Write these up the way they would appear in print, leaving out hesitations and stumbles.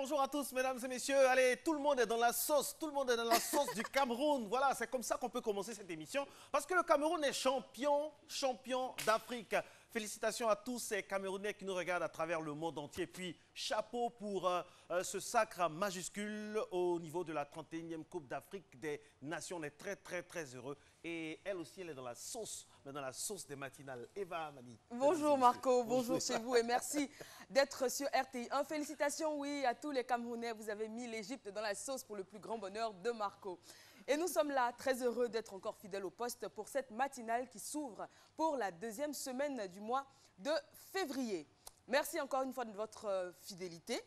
bonjour à tous, mesdames et messieurs. Allez, tout le monde est dans la sauce. Tout le monde est dans la sauce du Cameroun. Voilà, c'est comme ça qu'on peut commencer cette émission. Parce que le Cameroun est champion d'Afrique. Félicitations à tous ces Camerounais qui nous regardent à travers le monde entier. Puis, chapeau pour ce sacre majuscule au niveau de la 31e Coupe d'Afrique des Nations. On est très heureux. Et elle aussi, elle est dans la sauce, mais dans la sauce des matinales. Eva Mani. Bonjour Marco, bonjour chez vous et merci d'être sur RTI. Félicitations, oui, à tous les Camerounais. Vous avez mis l'Égypte dans la sauce pour le plus grand bonheur de Marco. Et nous sommes là, très heureux d'être encore fidèles au poste pour cette matinale qui s'ouvre pour la deuxième semaine du mois de février. Merci encore une fois de votre fidélité.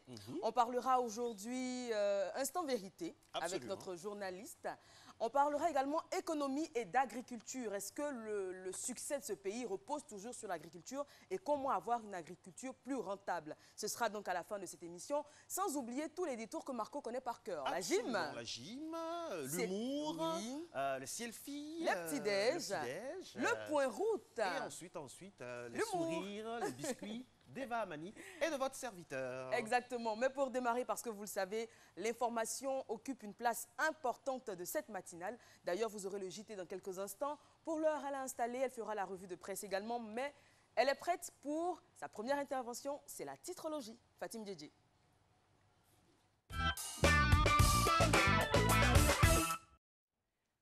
On parlera aujourd'hui Instant Vérité avec notre journaliste. On parlera également économie et d'agriculture. Est-ce que le succès de ce pays repose toujours sur l'agriculture et comment avoir une agriculture plus rentable? Ce sera donc à la fin de cette émission, sans oublier tous les détours que Marco connaît par cœur. La gym, l'humour, oui, le selfie, les petits-déj, le point route. Et ensuite les sourires, les biscuits d'Eva Mani et de votre serviteur. Exactement. Mais pour démarrer, parce que vous le savez, l'information occupe une place importante de cette matinale. D'ailleurs, vous aurez le JT dans quelques instants. Pour l'heure, elle a installé, elle fera la revue de presse également, mais elle est prête pour sa première intervention. C'est la titrologie. Fatim Djedje.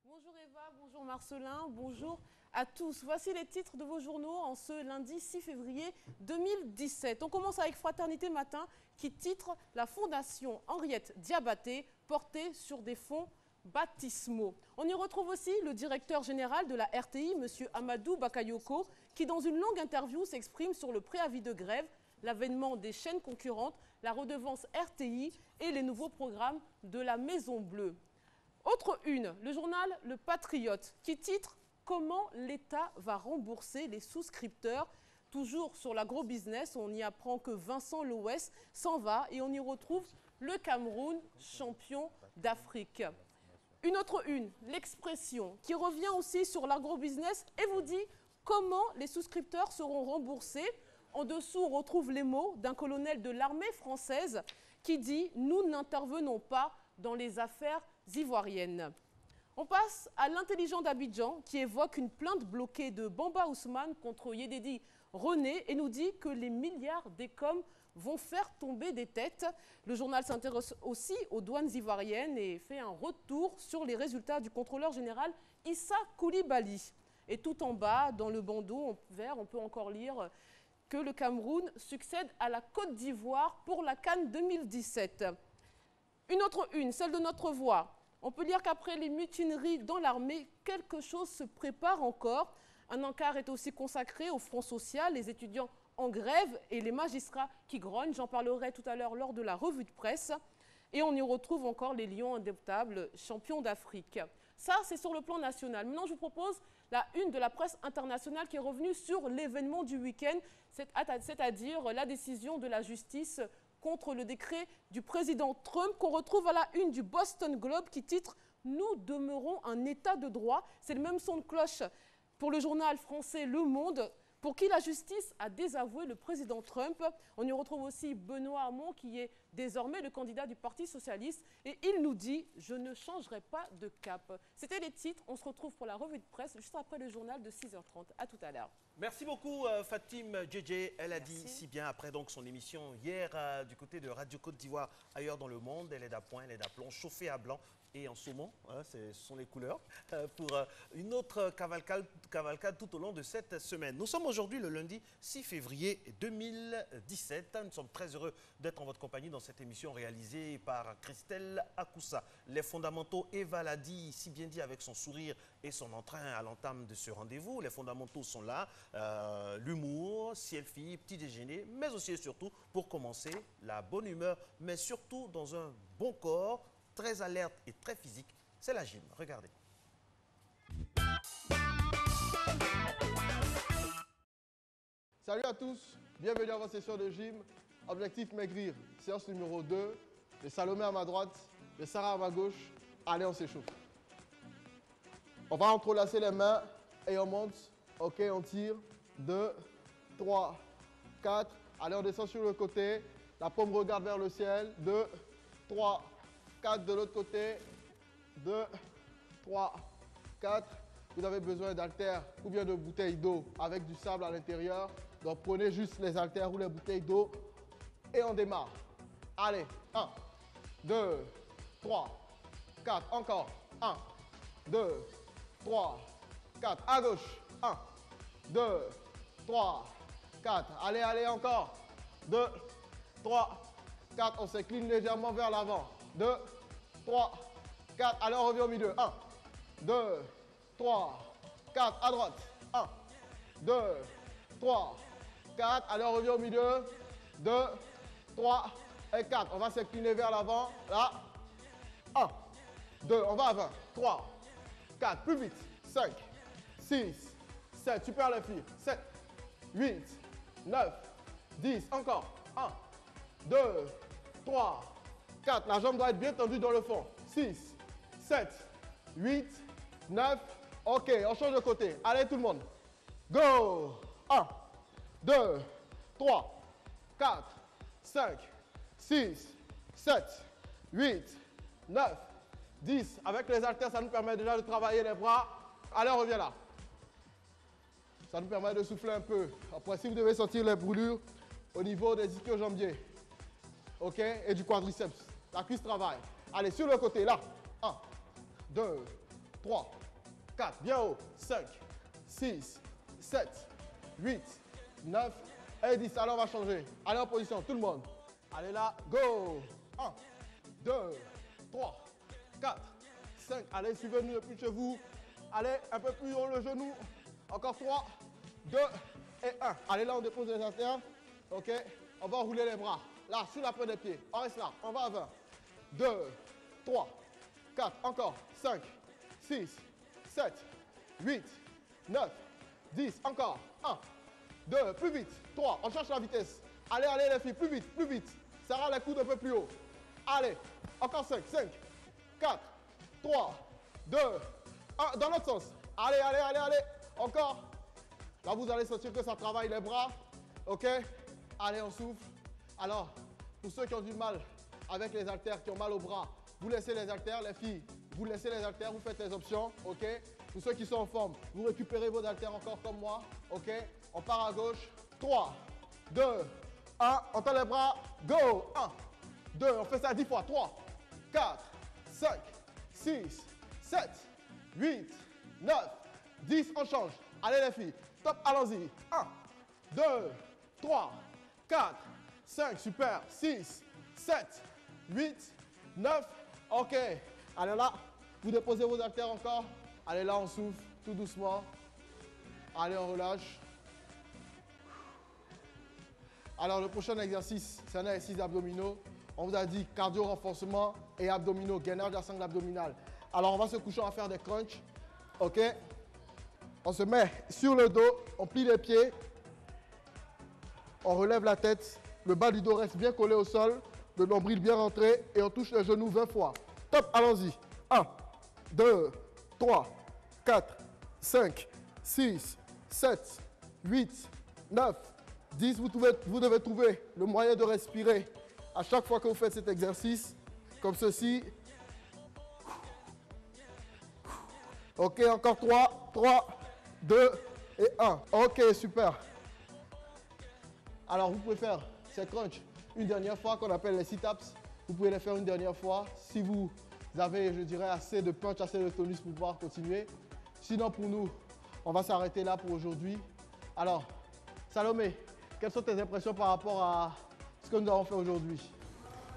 Bonjour Eva, bonjour Marcelin, bonjour à tous. Voici les titres de vos journaux en ce lundi 6 février 2017. On commence avec Fraternité Matin qui titre « La Fondation Henriette Diabaté portée sur des fonds baptismaux ». On y retrouve aussi le directeur général de la RTI, M. Amadou Bakayoko, qui dans une longue interview s'exprime sur le préavis de grève, l'avènement des chaînes concurrentes, la redevance RTI et les nouveaux programmes de la Maison Bleue. Autre une, le journal Le Patriote, qui titre « Comment l'État va rembourser les souscripteurs ?» Toujours sur l'agro-business, on y apprend que Vincent Loès s'en va et on y retrouve le Cameroun, champion d'Afrique. Une autre une, l'Expression, qui revient aussi sur l'agro-business et vous dit comment les souscripteurs seront remboursés. En dessous, on retrouve les mots d'un colonel de l'armée française qui dit « Nous n'intervenons pas dans les affaires ivoiriennes ». On passe à l'intelligent d'Abidjan qui évoque une plainte bloquée de Bamba Ousmane contre Yedidi René et nous dit que les milliards d'ECOM vont faire tomber des têtes. Le journal s'intéresse aussi aux douanes ivoiriennes et fait un retour sur les résultats du contrôleur général Issa Koulibaly. Et tout en bas, dans le bandeau vert, on peut encore lire que le Cameroun succède à la Côte d'Ivoire pour la CAN 2017. Une autre une, celle de Notre Voix. On peut lire qu'après les mutineries dans l'armée, quelque chose se prépare encore. Un encart est aussi consacré au Front social, les étudiants en grève et les magistrats qui grognent. J'en parlerai tout à l'heure lors de la revue de presse. Et on y retrouve encore les Lions indéboutables, champions d'Afrique. Ça, c'est sur le plan national. Maintenant, je vous propose la une de la presse internationale qui est revenue sur l'événement du week-end, c'est-à-dire la décision de la justice contre le décret du président Trump qu'on retrouve à la une du Boston Globe qui titre « Nous demeurons un état de droit ». C'est le même son de cloche pour le journal français Le Monde, pour qui la justice a désavoué le président Trump. On y retrouve aussi Benoît Hamon qui est désormais le candidat du Parti socialiste et il nous dit « Je ne changerai pas de cap ». C'était les titres. On se retrouve pour la revue de presse juste après le journal de 6h30. À tout à l'heure. Merci beaucoup Fatim Djedje. Elle a dit si bien après donc son émission hier du côté de Radio Côte d'Ivoire, ailleurs dans le monde. Elle est d'appoint, elle est d'aplomb, chauffée à blanc et en saumon, hein, ce sont les couleurs, pour une autre cavalcade tout au long de cette semaine. Nous sommes aujourd'hui le lundi 6 février 2017. Nous sommes très heureux d'être en votre compagnie dans cette émission réalisée par Christelle Akoussa. Les fondamentaux, Eva l'a dit, si bien dit avec son sourire et son entrain à l'entame de ce rendez-vous. Les fondamentaux sont là, l'humour, selfie, petit déjeuner, mais aussi et surtout, pour commencer, la bonne humeur, mais surtout dans un bon corps, très alerte et très physique, c'est la gym. Regardez. Salut à tous, bienvenue à votre session de gym. Objectif maigrir, séance numéro 2. Le Salomé à ma droite, le Sarah à ma gauche. Allez, on s'échauffe. On va entrelacer les mains et on monte. Ok, on tire. 2, 3, 4. Allez, on descend sur le côté. La paume regarde vers le ciel. 2, 3, 4 de l'autre côté. 2, 3, 4. Vous avez besoin d'haltères ou bien de bouteilles d'eau avec du sable à l'intérieur. Donc prenez juste les haltères ou les bouteilles d'eau et on démarre. Allez, 1, 2, 3, 4. Encore. 1, 2, 3, 4. À gauche. 1, 2, 3, 4. Allez, allez, encore. 2, 3, 4. On s'incline légèrement vers l'avant. 2, 3, 4. Allez, on revient au milieu. 1, 2, 3, 4. À droite. 1, 2, 3, 4. Allez, on revient au milieu. 2, 3 et 4. On va s'incliner vers l'avant. Là. 1, 2. On va à 20. 3, 4. Plus vite. 5, 6, 7. Super les filles. 7, 8, 9, 10. Encore. 1, 2, 3, 4. La jambe doit être bien tendue dans le fond. 6, 7, 8, 9. OK, on change de côté. Allez, tout le monde. Go. 1, 2, 3, 4, 5, 6, 7, 8, 9, 10. Avec les haltères, ça nous permet déjà de travailler les bras. Allez, on revient là. Ça nous permet de souffler un peu. Après, si vous devez sentir les brûlures au niveau des ischio-jambiers, OK, et du quadriceps. La cuisse travaille. Allez, sur le côté, là. 1, 2, 3, 4. Bien haut. 5, 6, 7, 8, 9 et 10. Allez, on va changer. Allez en position, tout le monde. Allez là, go. 1, 2, 3, 4, 5. Allez, suivez-nous depuis chez vous. Allez, un peu plus haut le genou. Encore 3, 2 et 1. Allez, là, on dépose les haltères. OK. On va rouler les bras. Là, sur la pointe des pieds. On reste là. On va à 20. 2, 3, 4. Encore. 5, 6, 7, 8, 9, 10. Encore. 1, 2. Plus vite. 3. On cherche la vitesse. Allez, allez, les filles. Plus vite, plus vite. Sarah, les coudes un peu plus haut. Allez. Encore 5, 5, 4, 3, 2, 1. Dans l'autre sens. Allez, allez, allez, allez. Encore. Là, vous allez sentir que ça travaille les bras. OK? Allez, on souffle. Alors, pour ceux qui ont du mal avec les haltères, qui ont mal au bras, vous laissez les haltères. Les filles, vous laissez les haltères, vous faites les options. OK? Pour ceux qui sont en forme, vous récupérez vos haltères encore comme moi. OK? On part à gauche. 3, 2, 1. On tend les bras. Go! 1, 2. On fait ça 10 fois. 3, 4, 5, 6, 7, 8, 9, 10. On change. Allez les filles. Top, allons-y. 1, 2, 3, 4, 5, super. 6, 7, 8, 9. OK. Allez là, vous déposez vos haltères encore. Allez là, on souffle tout doucement. Allez, on relâche. Alors, le prochain exercice, c'est un exercice abdominaux. On vous a dit cardio renforcement et abdominaux, gainage de la sangle abdominale. Alors, on va se coucher, on va faire des crunchs. OK. On se met sur le dos, on plie les pieds, on relève la tête, le bas du dos reste bien collé au sol, le nombril bien rentré et on touche les genoux 20 fois. Top, allons-y. 1, 2, 3, 4, 5, 6, 7, 8, 9, 10. Vous devez trouver le moyen de respirer à chaque fois que vous faites cet exercice, comme ceci. OK, encore 3, 2 et 1. OK, super. Alors, vous pouvez faire ces crunchs une dernière fois, qu'on appelle les sit-ups. Vous pouvez les faire une dernière fois si vous avez, je dirais, assez de punch, assez de tonus pour pouvoir continuer. Sinon, pour nous, on va s'arrêter là pour aujourd'hui. Alors, Salomé, quelles sont tes impressions par rapport à ce que nous avons fait aujourd'hui?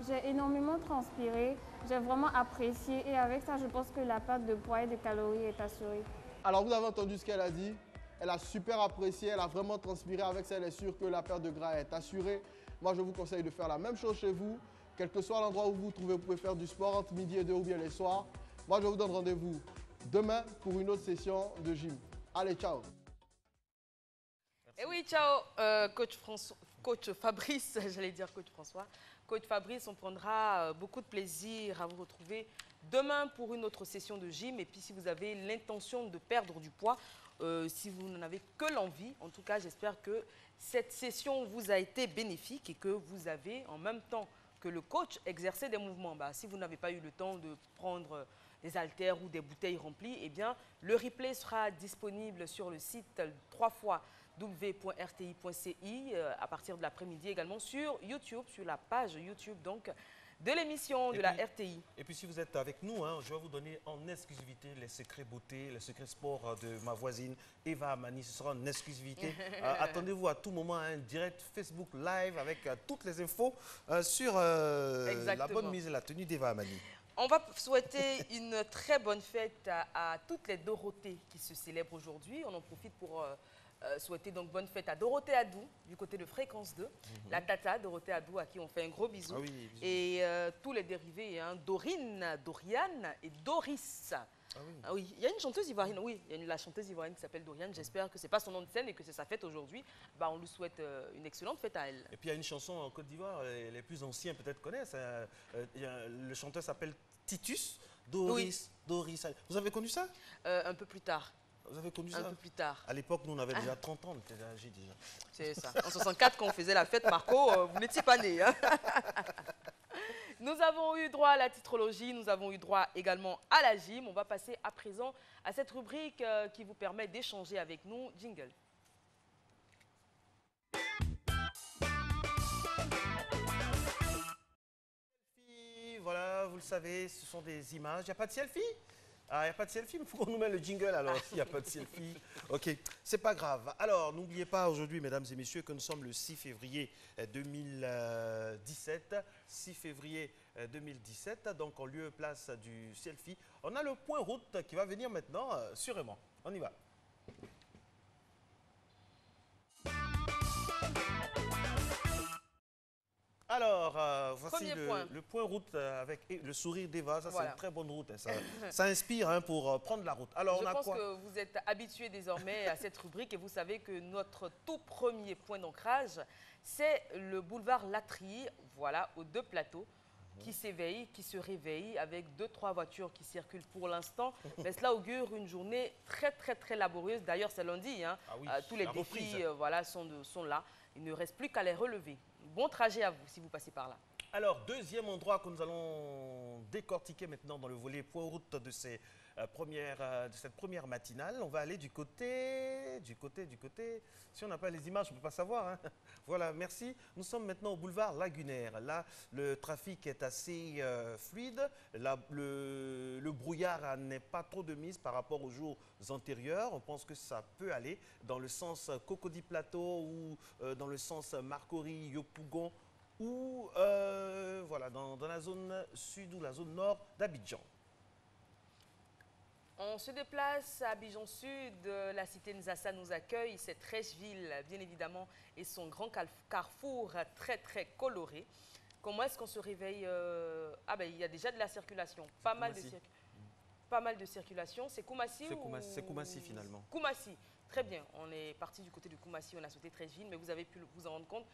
J'ai énormément transpiré, j'ai vraiment apprécié et avec ça, je pense que la perte de poids et de calories est assurée. Alors, vous avez entendu ce qu'elle a dit. Elle a super apprécié, elle a vraiment transpiré avec ça, elle est sûre que la perte de gras est assurée. Moi, je vous conseille de faire la même chose chez vous. Quel que soit l'endroit où vous vous trouvez, vous pouvez faire du sport entre midi et 2 ou bien les soirs. Moi, je vous donne rendez-vous demain pour une autre session de gym. Allez, ciao. Et oui, ciao, coach Fabrice, j'allais dire coach François. Coach Fabrice, on prendra beaucoup de plaisir à vous retrouver demain pour une autre session de gym. Et puis, si vous avez l'intention de perdre du poids, si vous n'en avez que l'envie. En tout cas, j'espère que cette session vous a été bénéfique et que vous avez en même temps que le coach exercé des mouvements. Si vous n'avez pas eu le temps de prendre des haltères ou des bouteilles remplies, eh bien, le replay sera disponible sur le site 3 fois w.rti.ci à partir de l'après-midi, également sur YouTube, sur la page YouTube donc de l'émission de la RTI. Et puis si vous êtes avec nous, je vais vous donner en exclusivité les secrets beauté, les secrets sport de ma voisine Eva Amani. Ce sera en exclusivité. Attendez-vous à tout moment un direct Facebook Live avec toutes les infos sur la bonne mise et la tenue d'Eva Amani. On va souhaiter une très bonne fête à toutes les Dorothées qui se célèbrent aujourd'hui. On en profite pour souhaiter donc bonne fête à Dorothée Adou du côté de Fréquence 2, la tata Dorothée Adou à qui on fait un gros bisou. Ah oui, bisous. Et tous les dérivés, Dorine, Doriane et Doris. Ah oui. Ah oui, il y a une chanteuse ivoirienne, oui, il y a la chanteuse ivoirienne qui s'appelle Doriane. J'espère que ce n'est pas son nom de scène et que c'est sa fête aujourd'hui. On lui souhaite une excellente fête à elle. Et puis il y a une chanson en Côte d'Ivoire, les plus anciens peut-être connaissent. Le chanteur s'appelle Titus, Doris, oui. Doris. Vous avez connu ça? Un peu plus tard. Vous avez connu ça? Un peu plus tard. À l'époque, nous, on avait déjà 30 ans, on était âgés déjà. C'est ça. En 64, quand on faisait la fête, Marco, vous n'étiez pas né. Nous avons eu droit à la titrologie, nous avons eu droit également à la gym. On va passer à présent à cette rubrique qui vous permet d'échanger avec nous. Jingle. Voilà, vous le savez, ce sont des images. Il n'y a pas de selfie? Ah, il n'y a pas de selfie, mais il faut qu'on nous mette le jingle alors, s'il n'y a pas de selfie. Ok, c'est pas grave. Alors, n'oubliez pas aujourd'hui, mesdames et messieurs, que nous sommes le 6 février 2017. 6 février 2017, donc en lieu et place du selfie. On a le point route qui va venir maintenant, sûrement. On y va. Alors, voici le point route avec le sourire d'Eva. Ça, voilà. C'est une très bonne route. Ça inspire pour prendre la route. Alors, je pense que vous êtes habitués désormais à cette rubrique et vous savez que notre tout premier point d'ancrage, c'est le boulevard Latry, voilà, aux deux plateaux, qui s'éveille, qui se réveille avec 2-3 voitures qui circulent pour l'instant. Mais cela augure une journée très, très, très laborieuse. D'ailleurs, c'est lundi. Ah oui, tous les défis voilà, sont là. Il ne reste plus qu'à les relever. Bon trajet à vous si vous passez par là. Alors, deuxième endroit que nous allons décortiquer maintenant dans le volet point route de cette première matinale. On va aller du côté. Si on n'a pas les images, on ne peut pas savoir. Voilà, merci. Nous sommes maintenant au boulevard Lagunaire. Là, le trafic est assez fluide. Là, le brouillard n'est pas trop de mise par rapport aux jours antérieurs. On pense que ça peut aller dans le sens Cocody Plateau ou dans le sens Marcory, Yopougon ou voilà, dans la zone sud ou la zone nord d'Abidjan. On se déplace à Abidjan Sud, la cité Nzassa nous accueille, c'est Trècheville bien évidemment et son grand carrefour très très coloré. Comment est-ce qu'on se réveille? Il y a déjà de la circulation, pas mal de circulation. C'est Koumassi ou... C'est Koumassi finalement. Koumassi, très bien. On est parti du côté de Koumassi, on a sauté Trècheville, mais vous avez pu vous en rendre compte.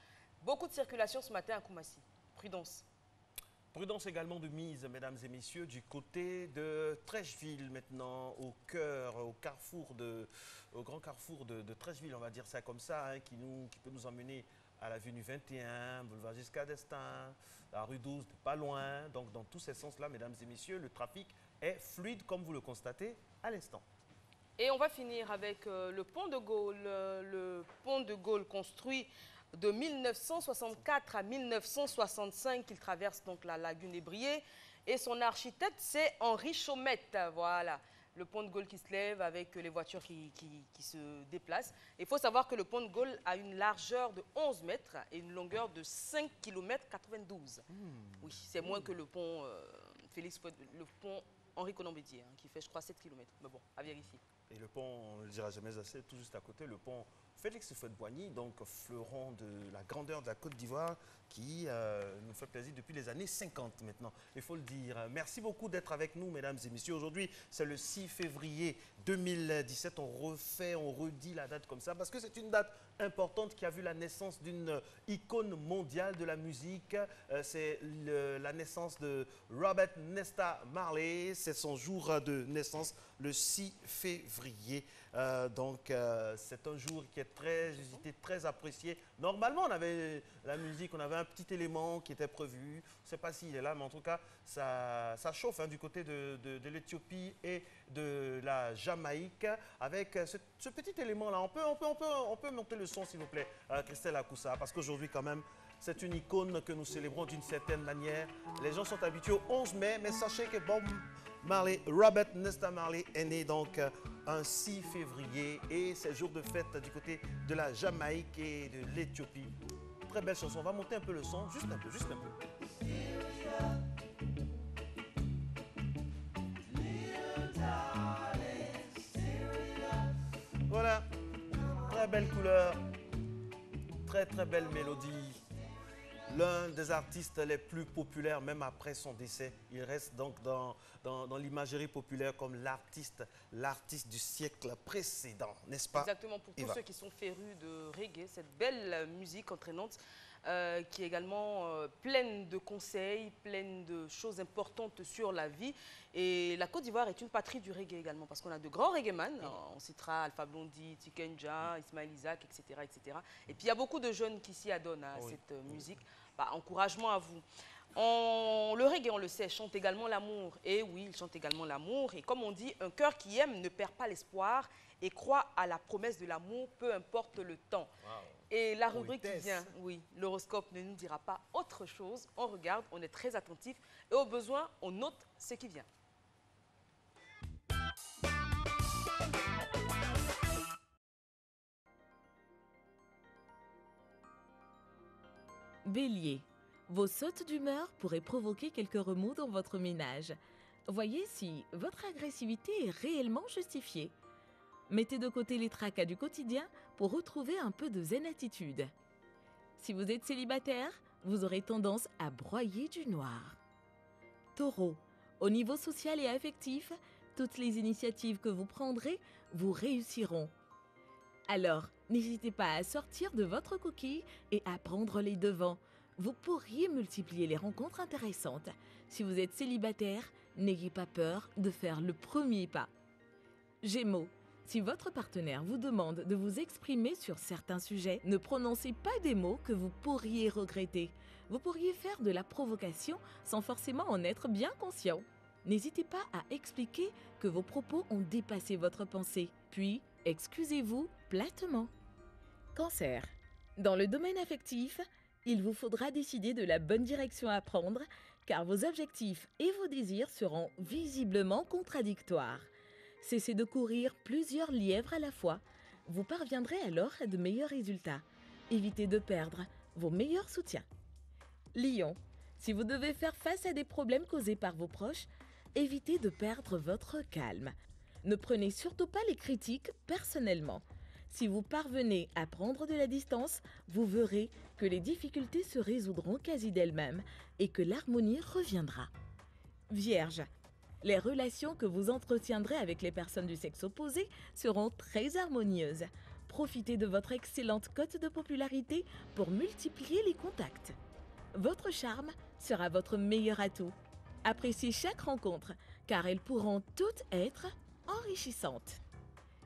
Beaucoup de circulation ce matin à Koumassi. Prudence. Prudence également de mise, mesdames et messieurs, du côté de Trècheville maintenant, au grand carrefour de Trècheville, on va dire ça comme ça, qui peut nous emmener à l'avenue 21, boulevard Giscard d'Estaing, la rue 12, pas loin. Donc dans tous ces sens-là, mesdames et messieurs, le trafic est fluide comme vous le constatez à l'instant. Et on va finir avec le pont de Gaulle. Le pont de Gaulle construit de 1964 à 1965, il traverse donc la lagune Ébrié. Et son architecte, c'est Henri Chaumette. Voilà, le pont de Gaulle qui se lève avec les voitures qui se déplacent. Il faut savoir que le pont de Gaulle a une largeur de 11 mètres et une longueur de 5 km 92. Oui, c'est moins que le pont le pont Henri Conan-Bédier, qui fait, je crois, 7 km. Mais bon, à vérifier. Et le pont, on ne le dira jamais assez, tout juste à côté, le pont Félix Houphouët-Boigny, donc fleuron de la grandeur de la Côte d'Ivoire, qui nous fait plaisir depuis les années 50 maintenant, il faut le dire. Merci beaucoup d'être avec nous, mesdames et messieurs. Aujourd'hui, c'est le 6 février 2017. On refait, on redit la date comme ça, parce que c'est une date importante qui a vu la naissance d'une icône mondiale de la musique. C'est la naissance de Robert Nesta Marley. C'est son jour de naissance, le 6 février. C'est un jour qui est était très apprécié. Normalement, on avait la musique, on avait un petit élément qui était prévu. Je ne sais pas s'il est là, mais en tout cas, ça chauffe du côté de l'Éthiopie et de la Jamaïque. Avec ce petit élément-là, on peut monter le son, s'il vous plaît, Christelle Akoussa, parce qu'aujourd'hui, quand même, c'est une icône que nous célébrons d'une certaine manière. Les gens sont habitués au 11 mai, mais sachez que Bob Marley, Robert Nesta Marley est né donc un 6 février et c'est jour de fête du côté de la Jamaïque et de l'Éthiopie. Très belle chanson, on va monter un peu le son, juste un peu, juste un peu. Voilà, très belle couleur, très belle mélodie. L'un des artistes les plus populaires, même après son décès. Il reste donc dans l'imagerie populaire comme l'artiste du siècle précédent, n'est-ce pas? Exactement, pour tous ceux qui sont férus de reggae, cette belle musique entraînante qui est également pleine de conseils, pleine de choses importantes sur la vie. Et la Côte d'Ivoire est une patrie du reggae également, parce qu'on a de grands reggaeman. On citera Alpha Blondy, Tikenja, Ismaël Isaac, etc., etc. Et puis il y a beaucoup de jeunes qui s'y adonnent à cette musique. Encouragement à vous. Le reggae, on le sait, chante également l'amour. Et oui, il chante également l'amour. Et comme on dit, un cœur qui aime ne perd pas l'espoir et croit à la promesse de l'amour, peu importe le temps. Wow. Et la rubrique qui vient, oui, l'horoscope ne nous dira pas autre chose. On regarde, on est très attentif et au besoin, on note ce qui vient. Bélier, vos sautes d'humeur pourraient provoquer quelques remous dans votre ménage. Voyez si votre agressivité est réellement justifiée. Mettez de côté les tracas du quotidien pour retrouver un peu de zen attitude. Si vous êtes célibataire, vous aurez tendance à broyer du noir. Taureau, au niveau social et affectif, toutes les initiatives que vous prendrez vous réussiront. Alors, n'hésitez pas à sortir de votre coquille et à prendre les devants. Vous pourriez multiplier les rencontres intéressantes. Si vous êtes célibataire, n'ayez pas peur de faire le premier pas. Gémeaux, si votre partenaire vous demande de vous exprimer sur certains sujets, ne prononcez pas des mots que vous pourriez regretter. Vous pourriez faire de la provocation sans forcément en être bien conscient. N'hésitez pas à expliquer que vos propos ont dépassé votre pensée, puis excusez-vous platement. Cancer. Dans le domaine affectif, il vous faudra décider de la bonne direction à prendre, car vos objectifs et vos désirs seront visiblement contradictoires. Cessez de courir plusieurs lièvres à la fois. Vous parviendrez alors à de meilleurs résultats. Évitez de perdre vos meilleurs soutiens. Lion. Si vous devez faire face à des problèmes causés par vos proches, évitez de perdre votre calme. Ne prenez surtout pas les critiques personnellement. Si vous parvenez à prendre de la distance, vous verrez que les difficultés se résoudront quasi d'elles-mêmes et que l'harmonie reviendra. Vierge, les relations que vous entretiendrez avec les personnes du sexe opposé seront très harmonieuses. Profitez de votre excellente cote de popularité pour multiplier les contacts. Votre charme sera votre meilleur atout. Appréciez chaque rencontre, car elles pourront toutes être enrichissantes.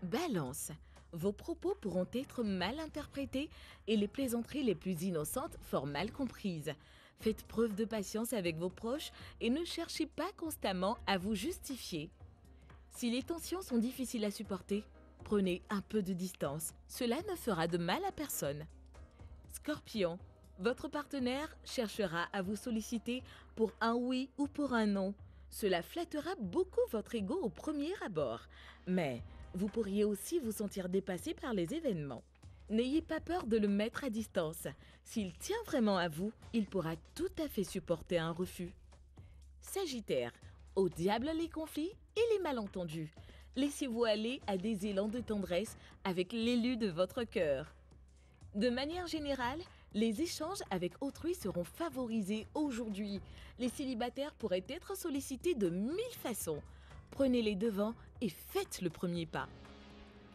Balance. Vos propos pourront être mal interprétés et les plaisanteries les plus innocentes fort mal comprises. Faites preuve de patience avec vos proches et ne cherchez pas constamment à vous justifier. Si les tensions sont difficiles à supporter, prenez un peu de distance. Cela ne fera de mal à personne. Scorpion. Votre partenaire cherchera à vous solliciter pour un oui ou pour un non. Cela flattera beaucoup votre ego au premier abord. Mais vous pourriez aussi vous sentir dépassé par les événements. N'ayez pas peur de le mettre à distance. S'il tient vraiment à vous, il pourra tout à fait supporter un refus. Sagittaire. Au diable les conflits et les malentendus. laissez-vous aller à des élans de tendresse avec l'élu de votre cœur. De manière générale, les échanges avec autrui seront favorisés aujourd'hui. Les célibataires pourraient être sollicités de 1000 façons. Prenez les devants et faites le premier pas.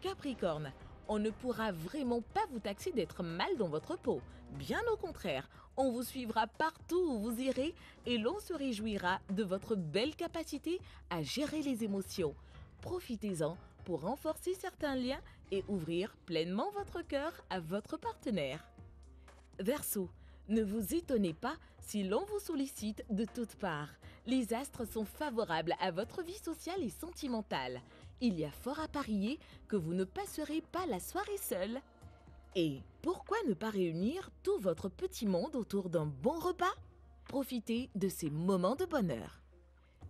Capricorne, on ne pourra vraiment pas vous taxer d'être mal dans votre peau. Bien au contraire, on vous suivra partout où vous irez et l'on se réjouira de votre belle capacité à gérer les émotions. Profitez-en pour renforcer certains liens et ouvrir pleinement votre cœur à votre partenaire. Verseau, ne vous étonnez pas si l'on vous sollicite de toutes parts. Les astres sont favorables à votre vie sociale et sentimentale. Il y a fort à parier que vous ne passerez pas la soirée seul. Et pourquoi ne pas réunir tout votre petit monde autour d'un bon repas? Profitez de ces moments de bonheur.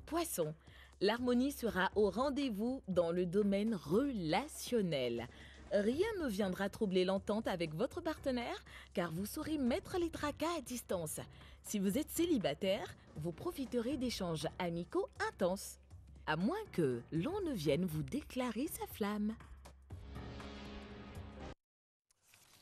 Poisson, l'harmonie sera au rendez-vous dans le domaine relationnel. Rien ne viendra troubler l'entente avec votre partenaire car vous saurez mettre les tracas à distance. Si vous êtes célibataire, vous profiterez d'échanges amicaux intenses. À moins que l'on ne vienne vous déclarer sa flamme.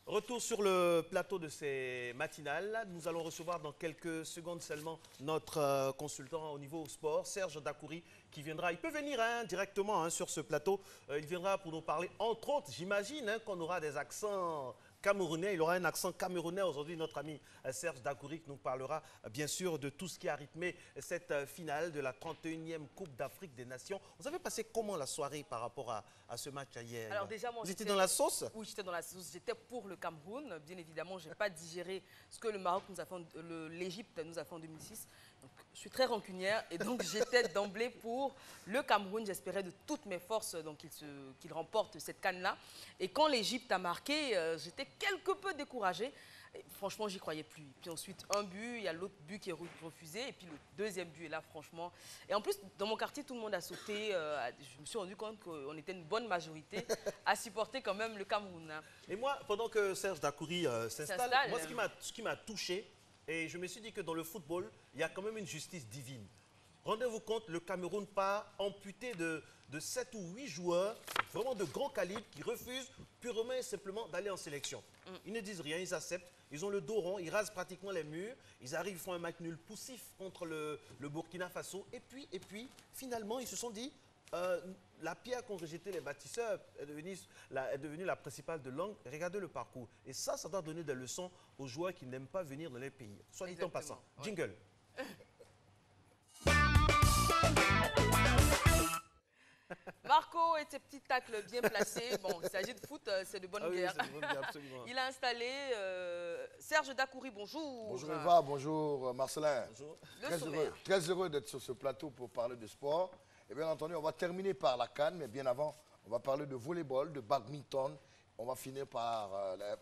Retour sur le plateau de ces matinales. Nous allons recevoir dans quelques secondes seulement notre consultant au niveau sport, Serge Dacoury, qui viendra. Il peut venir directement sur ce plateau. Il viendra pour nous parler, entre autres, j'imagine qu'on aura des accents camerounais. Il aura un accent camerounais aujourd'hui, notre ami Serge Dacoury, qui nous parlera bien sûr de tout ce qui a rythmé cette finale de la 31e Coupe d'Afrique des Nations. Vous avez passé comment la soirée par rapport à ce match hier? Alors déjà, moi, vous étiez dans la sauce? Oui, j'étais dans la sauce. J'étais pour le Cameroun. Bien évidemment, je n'ai pas digéré ce que le Maroc nous a fait, l'Égypte nous a fait en 2006. Donc, je suis très rancunière et donc j'étais d'emblée pour le Cameroun. J'espérais de toutes mes forces qu'il remporte cette CAN-là. Et quand l'Égypte a marqué, j'étais quelque peu découragée. Et franchement, j'y croyais plus. Puis ensuite, un but, il y a l'autre but qui est refusé. Et puis le deuxième but est là, franchement. Et en plus, dans mon quartier, tout le monde a sauté. Je me suis rendu compte qu'on était une bonne majorité à supporter quand même le Cameroun. Et moi, pendant que Serge Dacoury s'installe, moi, ce qui m'a touché, et je me suis dit que dans le football, il y a quand même une justice divine. Rendez-vous compte, le Cameroun part amputé de 7 ou 8 joueurs, vraiment de gros calibre, qui refusent purement et simplement d'aller en sélection. Ils ne disent rien, ils acceptent, ils ont le dos rond, ils rasent pratiquement les murs, ils arrivent, ils font un match nul poussif contre le Burkina Faso. Et puis, finalement, ils se sont dit, la pierre qu'ont rejeté les bâtisseurs est devenue la principale de langue. Regardez le parcours. Et ça doit donner des leçons aux joueurs qui n'aiment pas venir dans les pays. Soit dit en passant. Ouais. Jingle. Marco et ses petits tacles bien placés. Bon, il s'agit de foot, c'est de bonne guerre. Oui, c'est de bonne guerre, absolument. Il a installé Serge Dacoury, bonjour. Bonjour Eva, bonjour Marcelin. Bonjour. Très heureux d'être sur ce plateau pour parler de sport. Et bien entendu, on va terminer par la CAN, mais bien avant, on va parler de volleyball, de badminton. On va finir par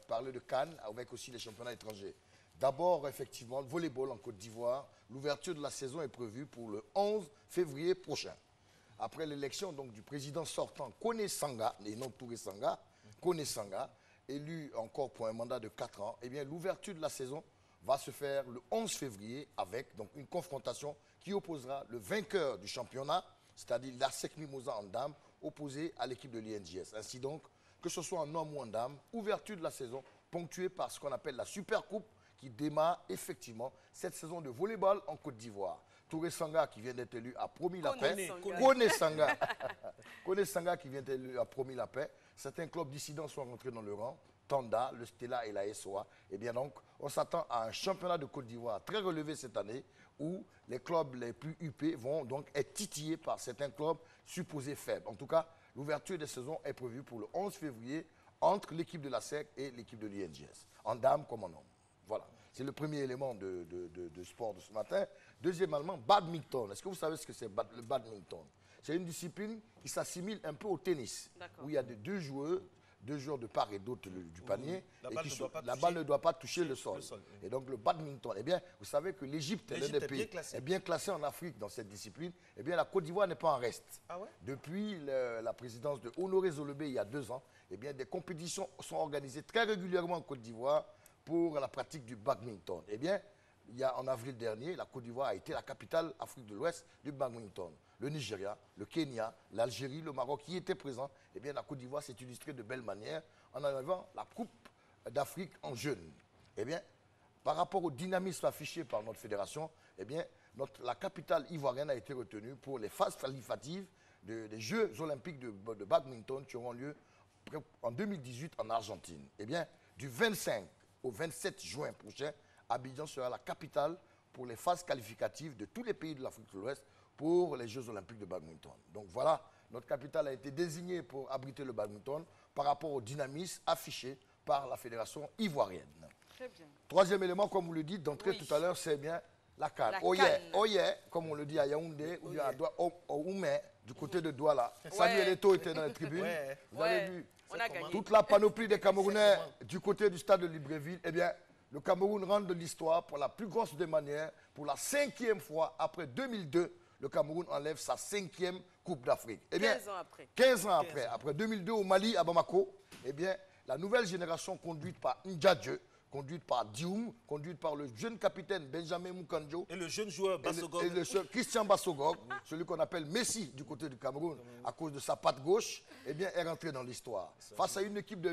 parler de CAN avec aussi les championnats étrangers. D'abord, effectivement, le volleyball en Côte d'Ivoire. L'ouverture de la saison est prévue pour le 11 février prochain. Après l'élection du président sortant Kone Sanga, et non Touré Sanga, Kone Sanga, élu encore pour un mandat de 4 ans, eh bien l'ouverture de la saison va se faire le 11 février avec une confrontation qui opposera le vainqueur du championnat, c'est-à-dire l'ASEC Mimosa en dames, opposé à l'équipe de l'INJS. Ainsi donc, que ce soit en homme ou en dame, ouverture de la saison ponctuée par ce qu'on appelle la Super Coupe qui démarre effectivement cette saison de volleyball en Côte d'Ivoire. Touré Sanga qui vient d'être élu a promis la paix. Kone Sanga. Kone Sanga qui vient d'être élu a promis la paix. Certains clubs dissidents sont rentrés dans le rang. Tanda, le Stella et la SOA. Et bien donc, on s'attend à un championnat de Côte d'Ivoire très relevé cette année où les clubs les plus huppés vont donc être titillés par certains clubs supposés faibles. En tout cas, l'ouverture des saisons est prévue pour le 11 février entre l'équipe de la SEC et l'équipe de l'INJS, en dames comme en hommes. Voilà, c'est le premier élément de sport de ce matin. Deuxièmement, badminton. Est-ce que vous savez ce que c'est le badminton? C'est une discipline qui s'assimile un peu au tennis, où il y a deux joueurs de part et d'autre du panier, la balle ne doit pas toucher le sol. Et donc le badminton, eh bien, vous savez que l'Égypte est bien classée en Afrique dans cette discipline. Eh bien, la Côte d'Ivoire n'est pas en reste. Ah ouais? Depuis la présidence de Honoré Zolobé il y a 2 ans, eh bien, des compétitions sont organisées très régulièrement en Côte d'Ivoire pour la pratique du badminton. Eh bien, en avril dernier, la Côte d'Ivoire a été la capitale Afrique de l'Ouest du badminton. Le Nigeria, le Kenya, l'Algérie, le Maroc qui étaient présents. Eh bien, la Côte d'Ivoire s'est illustrée de belle manière en arrivant la Coupe d'Afrique en jeunes. Eh bien, par rapport au dynamisme affiché par notre fédération, eh bien, la capitale ivoirienne a été retenue pour les phases qualificatives des Jeux olympiques de badminton qui auront lieu en 2018 en Argentine. Eh bien, du 25 au 27 juin prochain, Abidjan sera la capitale pour les phases qualificatives de tous les pays de l'Afrique de l'Ouest pour les Jeux olympiques de badminton. Donc voilà, notre capitale a été désignée pour abriter le badminton par rapport au dynamisme affiché par la fédération ivoirienne. Très bien. Troisième élément, comme vous le dites d'entrée tout à l'heure, c'est bien la CAN. Oye, comme on le dit à Yaoundé, ou bien au Oumé, du côté de Douala. Samuel Eto'o était dans les tribunes. Vous avez vu on a gagné. Toute la panoplie des Camerounais du côté du stade de Libreville. Eh bien, le Cameroun rentre de l'histoire pour la plus grosse des manières. Pour la 5e fois, après 2002, le Cameroun enlève sa 5e Coupe d'Afrique. Eh bien, 15 ans après. 15 ans après. Après 2002 au Mali, à Bamako, eh bien, la nouvelle génération conduite par N'Djadje, conduite par Dioum, conduite par le jeune capitaine Benjamin Mukanjo. Et le jeune joueur Bassogog. Et le Christian Bassogog, celui qu'on appelle Messi du côté du Cameroun, à cause de sa patte gauche, eh bien, est rentré dans l'histoire. Face à une équipe de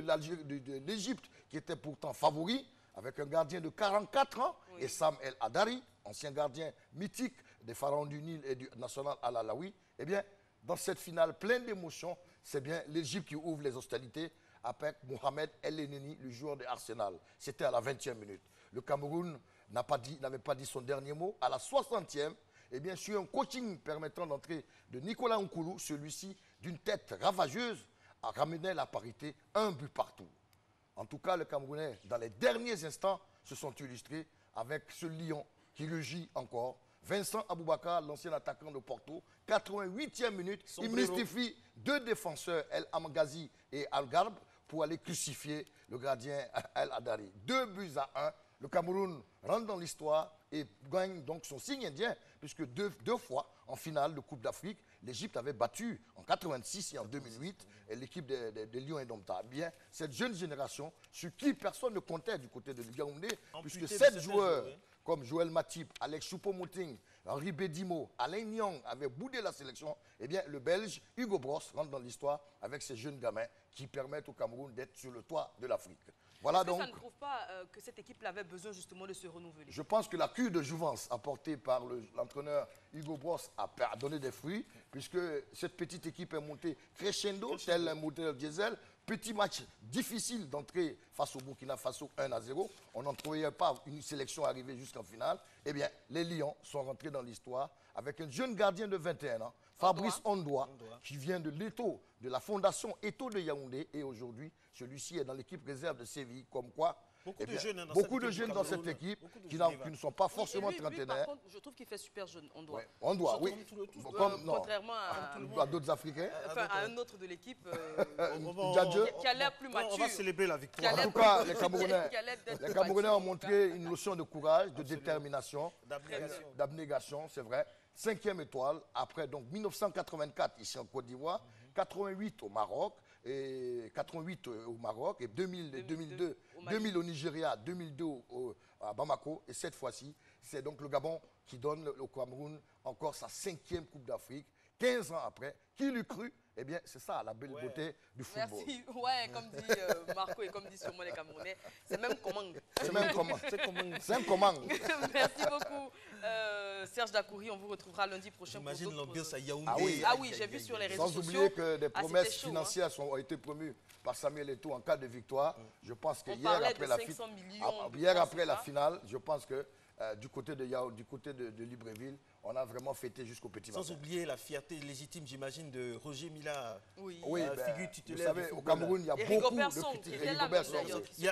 l'Égypte qui était pourtant favori, avec un gardien de 44 ans, et Sam El Hadari, ancien gardien mythique des Pharaons du Nil et du National Al-Alaoui, eh bien, dans cette finale pleine d'émotions, c'est bien l'Égypte qui ouvre les hostilités avec Mohamed El Nenni, le joueur de Arsenal. C'était à la 20e minute. Le Cameroun n'avait pas dit son dernier mot. À la 60e, eh bien, sur un coaching permettant d'entrer de Nicolas Nkoulou, celui-ci, d'une tête ravageuse, a ramené la parité, un but partout. En tout cas, les Camerounais, dans les derniers instants, se sont illustrés avec ce lion qui rugit encore. Vincent Aboubakar, l'ancien attaquant de Porto, 88e minute, il mystifie deux défenseurs, El Amgazi et Al Garb, pour aller crucifier le gardien El Hadari. 2 buts à 1. Le Cameroun rentre dans l'histoire et gagne donc son signe indien, puisque deux fois en finale de Coupe d'Afrique, l'Égypte avait battu en 86 et en 2008 l'équipe des Lions indomptables. Bien, cette jeune génération, sur qui personne ne comptait du côté de Yaoundé, puisque 7 joueurs comme Joël Matip, Alex Choupo-Moting, Henri Bédimo, Alain Nyang avaient boudé la sélection, eh bien, le Belge Hugo Bross rentre dans l'histoire avec ces jeunes gamins qui permettent au Cameroun d'être sur le toit de l'Afrique. Voilà donc. Ça ne prouve pas que cette équipe avait besoin justement de se renouveler. Je pense que la cure de jouvence apportée par l'entraîneur Hugo Bross a donné des fruits, puisque cette petite équipe est montée crescendo, tel un moteur diesel. Petit match difficile d'entrer face au Burkina Faso 1-0. On n'en trouvait pas une sélection arrivée jusqu'en finale. Eh bien, les Lions sont rentrés dans l'histoire avec un jeune gardien de 21 ans, Fabrice Ondoa, qui vient de l'Eto, de la fondation Eto de Yaoundé. Et aujourd'hui, celui-ci est dans l'équipe réserve de Séville. Comme quoi, beaucoup de jeunes dans cette équipe qui ne sont pas forcément trentenaires. Par contre, je trouve qu'il fait super jeune, Ondoa. Ouais, Ondoa, oui. Contrairement à d'autres Africains. Enfin, à un autre de l'équipe qui a l'air plus mature. On va célébrer la victoire. En tout cas, les Camerounais ont montré une notion de courage, de détermination, d'abnégation, c'est vrai. 5e étoile, après donc 1984 ici en Côte d'Ivoire, 88 au Maroc, et 2002 au Nigeria, 2002 à Bamako, et cette fois-ci, c'est donc le Gabon qui donne au Cameroun encore sa 5e Coupe d'Afrique, 15 ans après. Qui l'eût cru? Eh bien, c'est ça, la belle beauté du football. Merci. Ouais, comme dit Marco et comme dit sûrement les Camerounais, c'est même commande. C'est même commande. C'est un commande. Merci beaucoup, Serge Dakouri. On vous retrouvera lundi prochain. J'imagine l'ambiance à Yaoundé. Ah oui, j'ai vu sur les réseaux sociaux. Sans oublier que des promesses financières ont été promues par Samuel Eto'o en cas de victoire. Je pense que hier après la finale, je pense que du côté de Libreville, on a vraiment fêté jusqu'au petit matin. Sans oublier la fierté légitime, j'imagine, de Roger Mila, figure titulaire. Vous savez, au Cameroun, il y a beaucoup de critiques.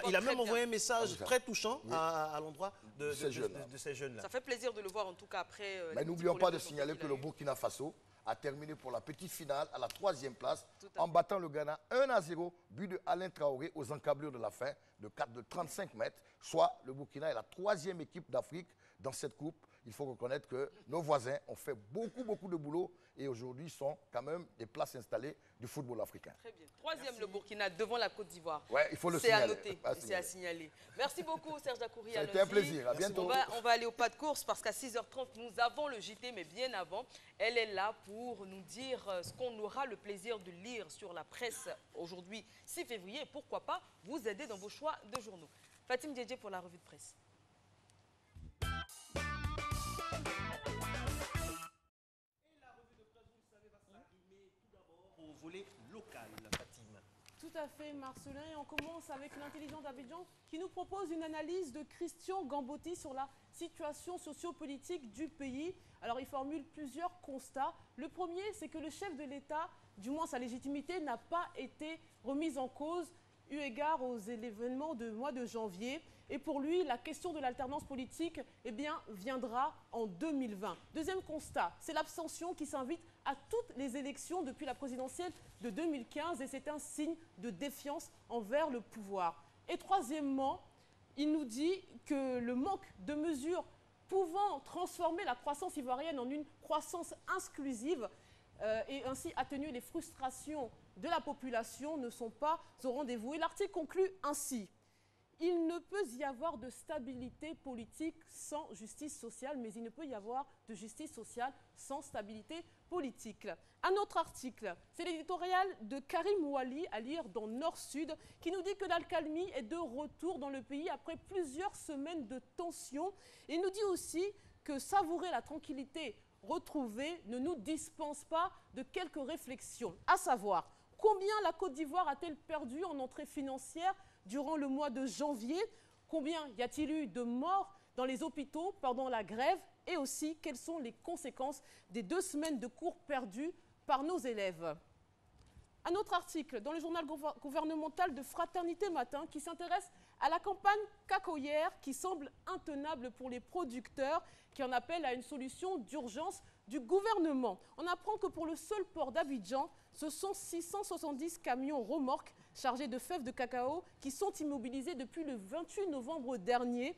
Il a même envoyé un message très touchant à l'endroit de ces jeunes-là. Ça fait plaisir de le voir, en tout cas, après. Mais n'oublions pas de signaler que le Burkina Faso a terminé pour la petite finale à la 3e place en battant le Ghana 1-0, but de Alain Traoré aux encablures de la fin. de 35 mètres, soit le Burkina est la 3e équipe d'Afrique dans cette coupe. Il faut reconnaître que nos voisins ont fait beaucoup de boulot et aujourd'hui sont quand même des places installées du football africain. Très bien. 3e le Burkina devant la Côte d'Ivoire. Ouais, il faut le signaler. signaler. C'est à noter, c'est à signaler. Merci beaucoup Serge Dacoury. Ça a été un plaisir, à bientôt. On va aller au pas de course parce qu'à 6h30, nous avons le JT, mais bien avant, elle est là pour nous dire ce qu'on aura le plaisir de lire sur la presse aujourd'hui, 6 février. Et pourquoi pas vous aider dans vos choix de journaux. Fatim Djedje pour la revue de presse. Au volet local, Fatim. Tout à fait, Marcelin. Et on commence avec l'intelligent d'Abidjan qui nous propose une analyse de Christian Gambotti sur la situation sociopolitique du pays. Alors, il formule plusieurs constats. Le premier, c'est que le chef de l'État, du moins sa légitimité, n'a pas été remise en cause eu égard aux événements du mois de janvier. Et pour lui, la question de l'alternance politique viendra en 2020. Deuxième constat, c'est l'abstention qui s'invite à toutes les élections depuis la présidentielle de 2015 et c'est un signe de défiance envers le pouvoir. Et troisièmement, il nous dit que le manque de mesures pouvant transformer la croissance ivoirienne en une croissance inclusive et ainsi atténuer les frustrations de la population ne sont pas au rendez-vous. Et l'article conclut ainsi. Il ne peut y avoir de stabilité politique sans justice sociale, mais il ne peut y avoir de justice sociale sans stabilité politique. Un autre article, c'est l'éditorial de Karim Ouali à lire dans Nord-Sud, qui nous dit que l'accalmie est de retour dans le pays après plusieurs semaines de tension. Et il nous dit aussi que savourer la tranquillité retrouvée ne nous dispense pas de quelques réflexions, à savoir combien la Côte d'Ivoire a-t-elle perdu en entrée financière durant le mois de janvier? Combien y a-t-il eu de morts dans les hôpitaux pendant la grève? Et aussi, quelles sont les conséquences des 2 semaines de cours perdus par nos élèves? Un autre article dans le journal gouvernemental de Fraternité Matin qui s'intéresse à la campagne cacaoyère qui semble intenable pour les producteurs, qui en appelle à une solution d'urgence du gouvernement. On apprend que pour le seul port d'Abidjan, ce sont 670 camions remorques chargés de fèves de cacao qui sont immobilisés depuis le 28 novembre dernier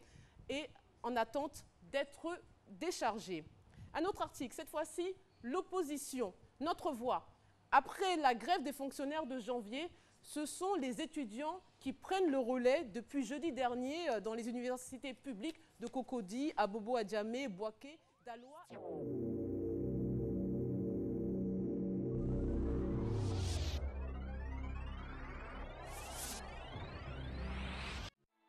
et en attente d'être déchargés. Un autre article, cette fois-ci, l'opposition, notre voix. Après la grève des fonctionnaires de janvier, ce sont les étudiants qui prennent le relais depuis jeudi dernier dans les universités publiques de Cocody, Abobo Adjamé, Boaké, Daloa.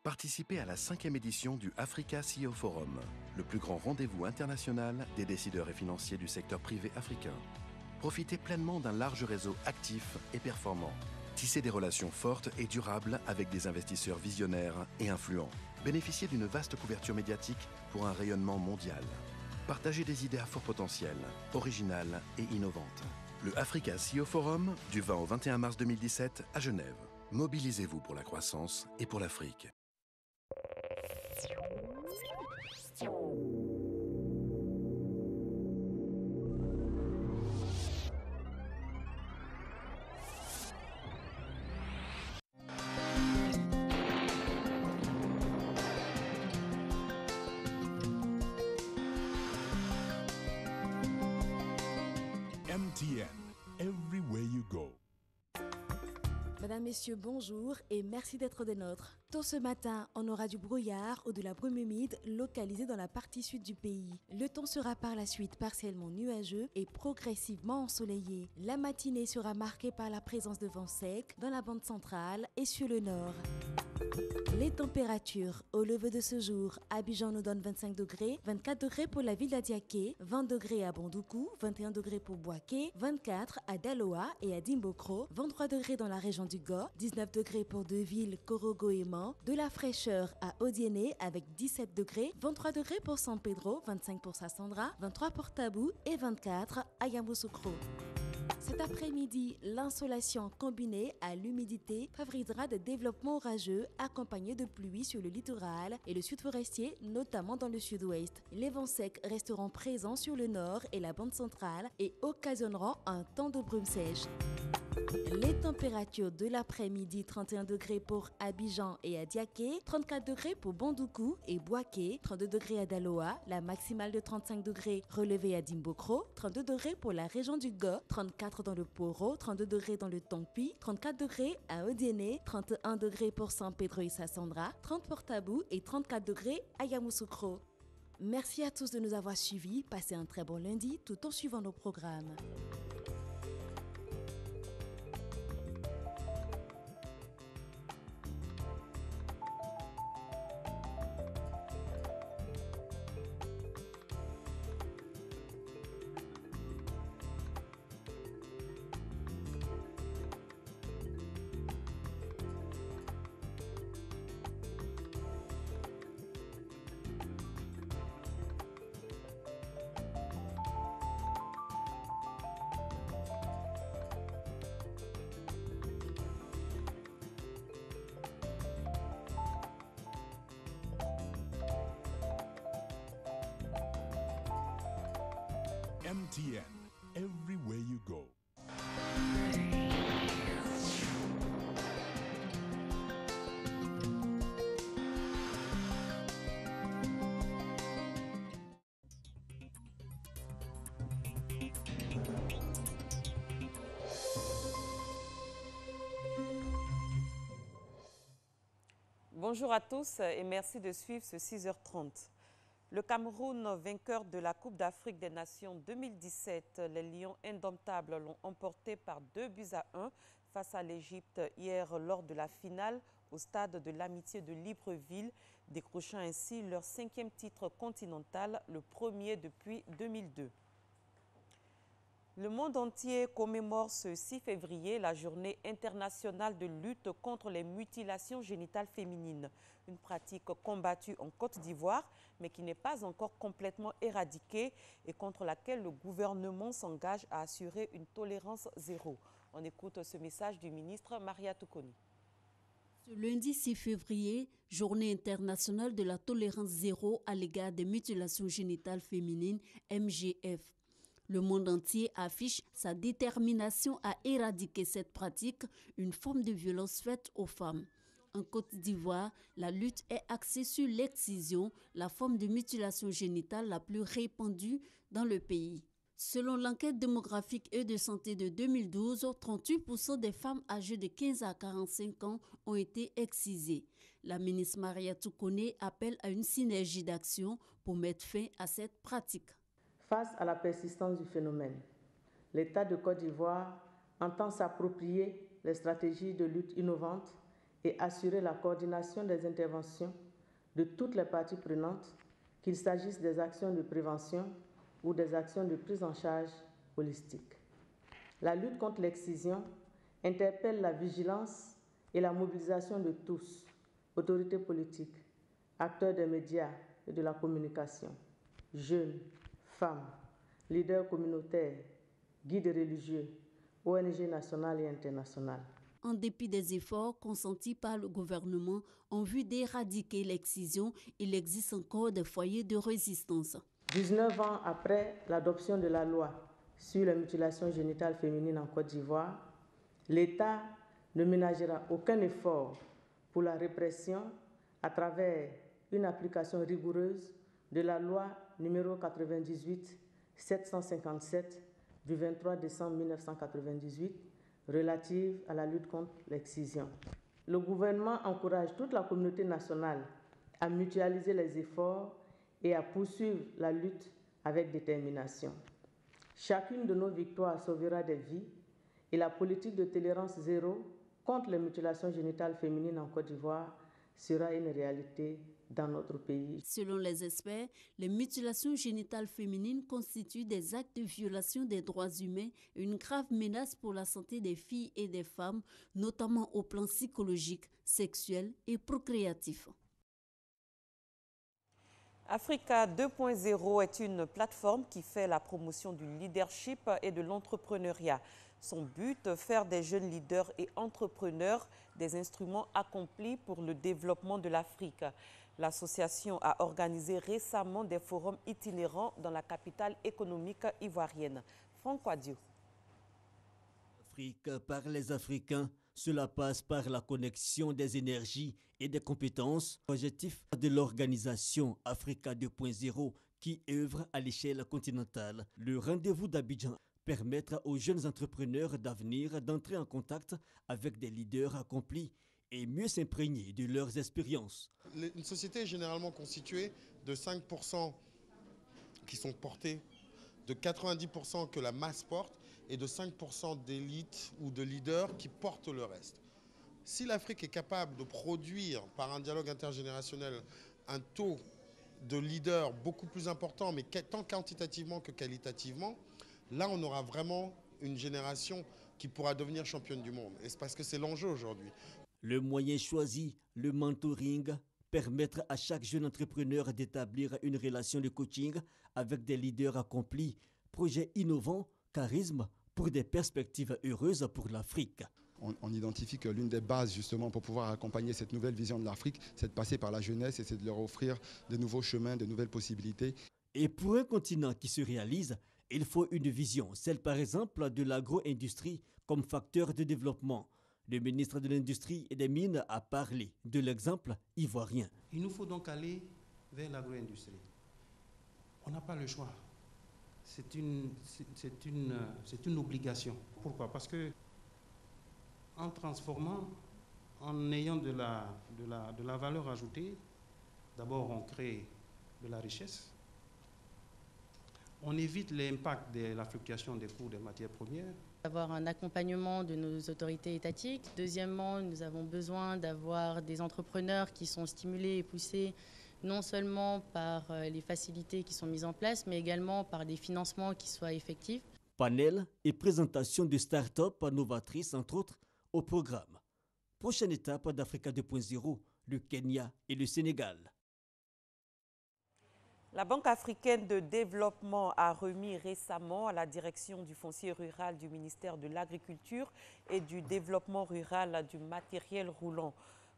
Participez à la 5e édition du Africa CEO Forum, le plus grand rendez-vous international des décideurs et financiers du secteur privé africain. Profitez pleinement d'un large réseau actif et performant. Tissez des relations fortes et durables avec des investisseurs visionnaires et influents. Bénéficiez d'une vaste couverture médiatique pour un rayonnement mondial. Partagez des idées à fort potentiel, originales et innovantes. Le Africa CEO Forum, du 20 au 21 mars 2017 à Genève. Mobilisez-vous pour la croissance et pour l'Afrique. MTN, everywhere you go. Mesdames, Messieurs, bonjour et merci d'être des nôtres. Tôt ce matin, on aura du brouillard ou de la brume humide localisée dans la partie sud du pays. Le temps sera par la suite partiellement nuageux et progressivement ensoleillé. La matinée sera marquée par la présence de vent sec dans la bande centrale et sur le nord. Les températures au lever de ce jour, Abidjan nous donne 25 degrés, 24 degrés pour la ville d'Adiaké, 20 degrés à Bandoukou, 21 degrés pour Boaké, 24 à Daloa et à Dimbokro, 23 degrés dans la région du Go, 19 degrés pour deux villes, Korogo et Man, de la fraîcheur à Odiéné avec 17 degrés, 23 degrés pour San Pedro, 25 pour Sassandra, 23 pour Tabou et 24 à Yamoussoukro. Cet après-midi, l'insolation combinée à l'humidité favorisera des développements orageux accompagnés de pluie sur le littoral et le sud forestier, notamment dans le sud-ouest. Les vents secs resteront présents sur le nord et la bande centrale et occasionneront un temps de brume sèche. Les températures de l'après-midi, 31 degrés pour Abidjan et Adiaké, 34 degrés pour Bondoukou et Bouaké, 32 degrés à Daloa, la maximale de 35 degrés relevée à Dimbokro, 32 degrés pour la région du Go, 34 dans le Poro, 32 degrés dans le Tompi, 34 degrés à Odiéné, 31 degrés pour San Pedro et Sassandra, 30 pour Tabou et 34 degrés à Yamoussoukro. Merci à tous de nous avoir suivis. Passez un très bon lundi tout en suivant nos programmes. MTN, everywhere you go. Bonjour à tous et merci de suivre ce 6h30. Le Cameroun, vainqueur de la Coupe d'Afrique des Nations 2017, les Lions indomptables l'ont emporté par 2-1 face à l'Égypte hier lors de la finale au stade de l'Amitié de Libreville, décrochant ainsi leur 5e titre continental, le premier depuis 2002. Le monde entier commémore ce 6 février la journée internationale de lutte contre les mutilations génitales féminines, une pratique combattue en Côte d'Ivoire, mais qui n'est pas encore complètement éradiquée et contre laquelle le gouvernement s'engage à assurer une tolérance zéro. On écoute ce message du ministre Maria Toukoni. Ce lundi 6 février, journée internationale de la tolérance zéro à l'égard des mutilations génitales féminines, MGF. Le monde entier affiche sa détermination à éradiquer cette pratique, une forme de violence faite aux femmes. En Côte d'Ivoire, la lutte est axée sur l'excision, la forme de mutilation génitale la plus répandue dans le pays. Selon l'enquête démographique et de santé de 2012, 38% des femmes âgées de 15 à 45 ans ont été excisées. La ministre Maria Toukoni appelle à une synergie d'action pour mettre fin à cette pratique. Face à la persistance du phénomène, l'État de Côte d'Ivoire entend s'approprier les stratégies de lutte innovantes et assurer la coordination des interventions de toutes les parties prenantes, qu'il s'agisse des actions de prévention ou des actions de prise en charge holistique. La lutte contre l'excision interpelle la vigilance et la mobilisation de tous, autorités politiques, acteurs des médias et de la communication, jeunes, femmes, leaders communautaires, guides religieux, ONG nationales et internationales. En dépit des efforts consentis par le gouvernement en vue d'éradiquer l'excision, il existe encore des foyers de résistance. 19 ans après l'adoption de la loi sur les mutilations génitales féminines en Côte d'Ivoire, l'État ne ménagera aucun effort pour la répression à travers une application rigoureuse de la loi numéro 98-757 du 23 décembre 1998 relative à la lutte contre l'excision. Le gouvernement encourage toute la communauté nationale à mutualiser les efforts et à poursuivre la lutte avec détermination. Chacune de nos victoires sauvera des vies et la politique de tolérance zéro contre les mutilations génitales féminines en Côte d'Ivoire sera une réalité dans notre pays. Selon les experts, les mutilations génitales féminines constituent des actes de violation des droits humains et une grave menace pour la santé des filles et des femmes, notamment au plan psychologique, sexuel et procréatif. Africa 2.0 est une plateforme qui fait la promotion du leadership et de l'entrepreneuriat. Son but, faire des jeunes leaders et entrepreneurs des instruments accomplis pour le développement de l'Afrique. L'association a organisé récemment des forums itinérants dans la capitale économique ivoirienne. Franck Quadio. L'Afrique par les Africains, cela passe par la connexion des énergies et des compétences. Objectif de l'organisation Africa 2.0 qui œuvre à l'échelle continentale. Le rendez-vous d'Abidjan permettra aux jeunes entrepreneurs d'avenir d'entrer en contact avec des leaders accomplis et mieux s'imprégner de leurs expériences. Une société est généralement constituée de 5% qui sont portés, de 90% que la masse porte et de 5% d'élites ou de leaders qui portent le reste. Si l'Afrique est capable de produire par un dialogue intergénérationnel un taux de leaders beaucoup plus important, mais tant quantitativement que qualitativement, là on aura vraiment une génération qui pourra devenir championne du monde. Et c'est parce que c'est l'enjeu aujourd'hui. Le moyen choisi, le mentoring, permettre à chaque jeune entrepreneur d'établir une relation de coaching avec des leaders accomplis, projets innovants, charisme pour des perspectives heureuses pour l'Afrique. On identifie que l'une des bases justement pour pouvoir accompagner cette nouvelle vision de l'Afrique, c'est de passer par la jeunesse et c'est de leur offrir de nouveaux chemins, de nouvelles possibilités. Et pour un continent qui se réalise, il faut une vision, celle par exemple de l'agro-industrie comme facteur de développement. Le ministre de l'Industrie et des Mines a parlé de l'exemple ivoirien. Il nous faut donc aller vers l'agro-industrie. On n'a pas le choix. C'est une obligation. Pourquoi? Parce que en transformant, en ayant de la valeur ajoutée, d'abord on crée de la richesse, on évite l'impact de la fluctuation des cours des matières premières. Avoir un accompagnement de nos autorités étatiques. Deuxièmement, nous avons besoin d'avoir des entrepreneurs qui sont stimulés et poussés non seulement par les facilités qui sont mises en place, mais également par des financements qui soient effectifs. Panel et présentation de start-up novatrices, entre autres, au programme. Prochaine étape d'Africa 2.0, le Kenya et le Sénégal. La Banque africaine de développement a remis récemment à la direction du foncier rural du ministère de l'Agriculture et du développement rural du matériel roulant.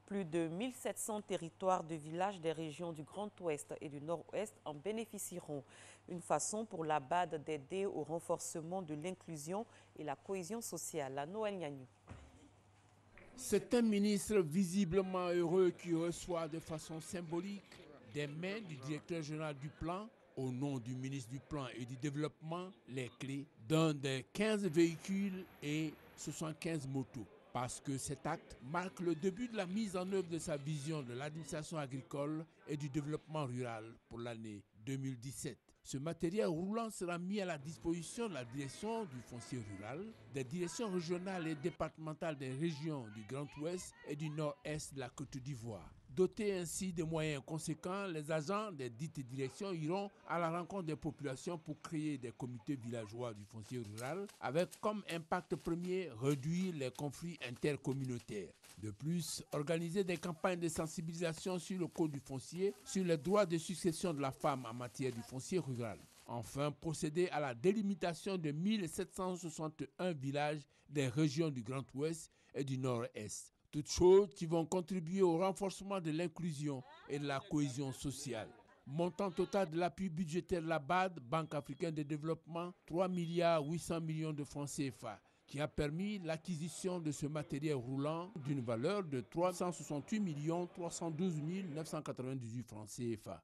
Plus de 1700 territoires de villages des régions du Grand Ouest et du Nord-Ouest en bénéficieront. Une façon pour la BAD d'aider au renforcement de l'inclusion et la cohésion sociale. À Noël Nyagnou. C'est un ministre visiblement heureux qui reçoit de façon symbolique des mains du directeur général du plan, au nom du ministre du Plan et du Développement, les clés d'un des 15 véhicules et 75 motos. Parce que cet acte marque le début de la mise en œuvre de sa vision de l'administration agricole et du développement rural pour l'année 2017. Ce matériel roulant sera mis à la disposition de la direction du foncier rural, des directions régionales et départementales des régions du Grand Ouest et du Nord-Est de la Côte d'Ivoire. Dotés ainsi de moyens conséquents, les agents des dites directions iront à la rencontre des populations pour créer des comités villageois du foncier rural avec comme impact premier réduire les conflits intercommunautaires. De plus, organiser des campagnes de sensibilisation sur le code du foncier, sur les droits de succession de la femme en matière du foncier rural. Enfin, procéder à la délimitation de 1761 villages des régions du Grand Ouest et du Nord-Est. Toutes choses qui vont contribuer au renforcement de l'inclusion et de la cohésion sociale. Montant total de l'appui budgétaire de la BAD, Banque africaine de développement, 3,8 milliards de francs CFA, qui a permis l'acquisition de ce matériel roulant d'une valeur de 368 312 998 francs CFA.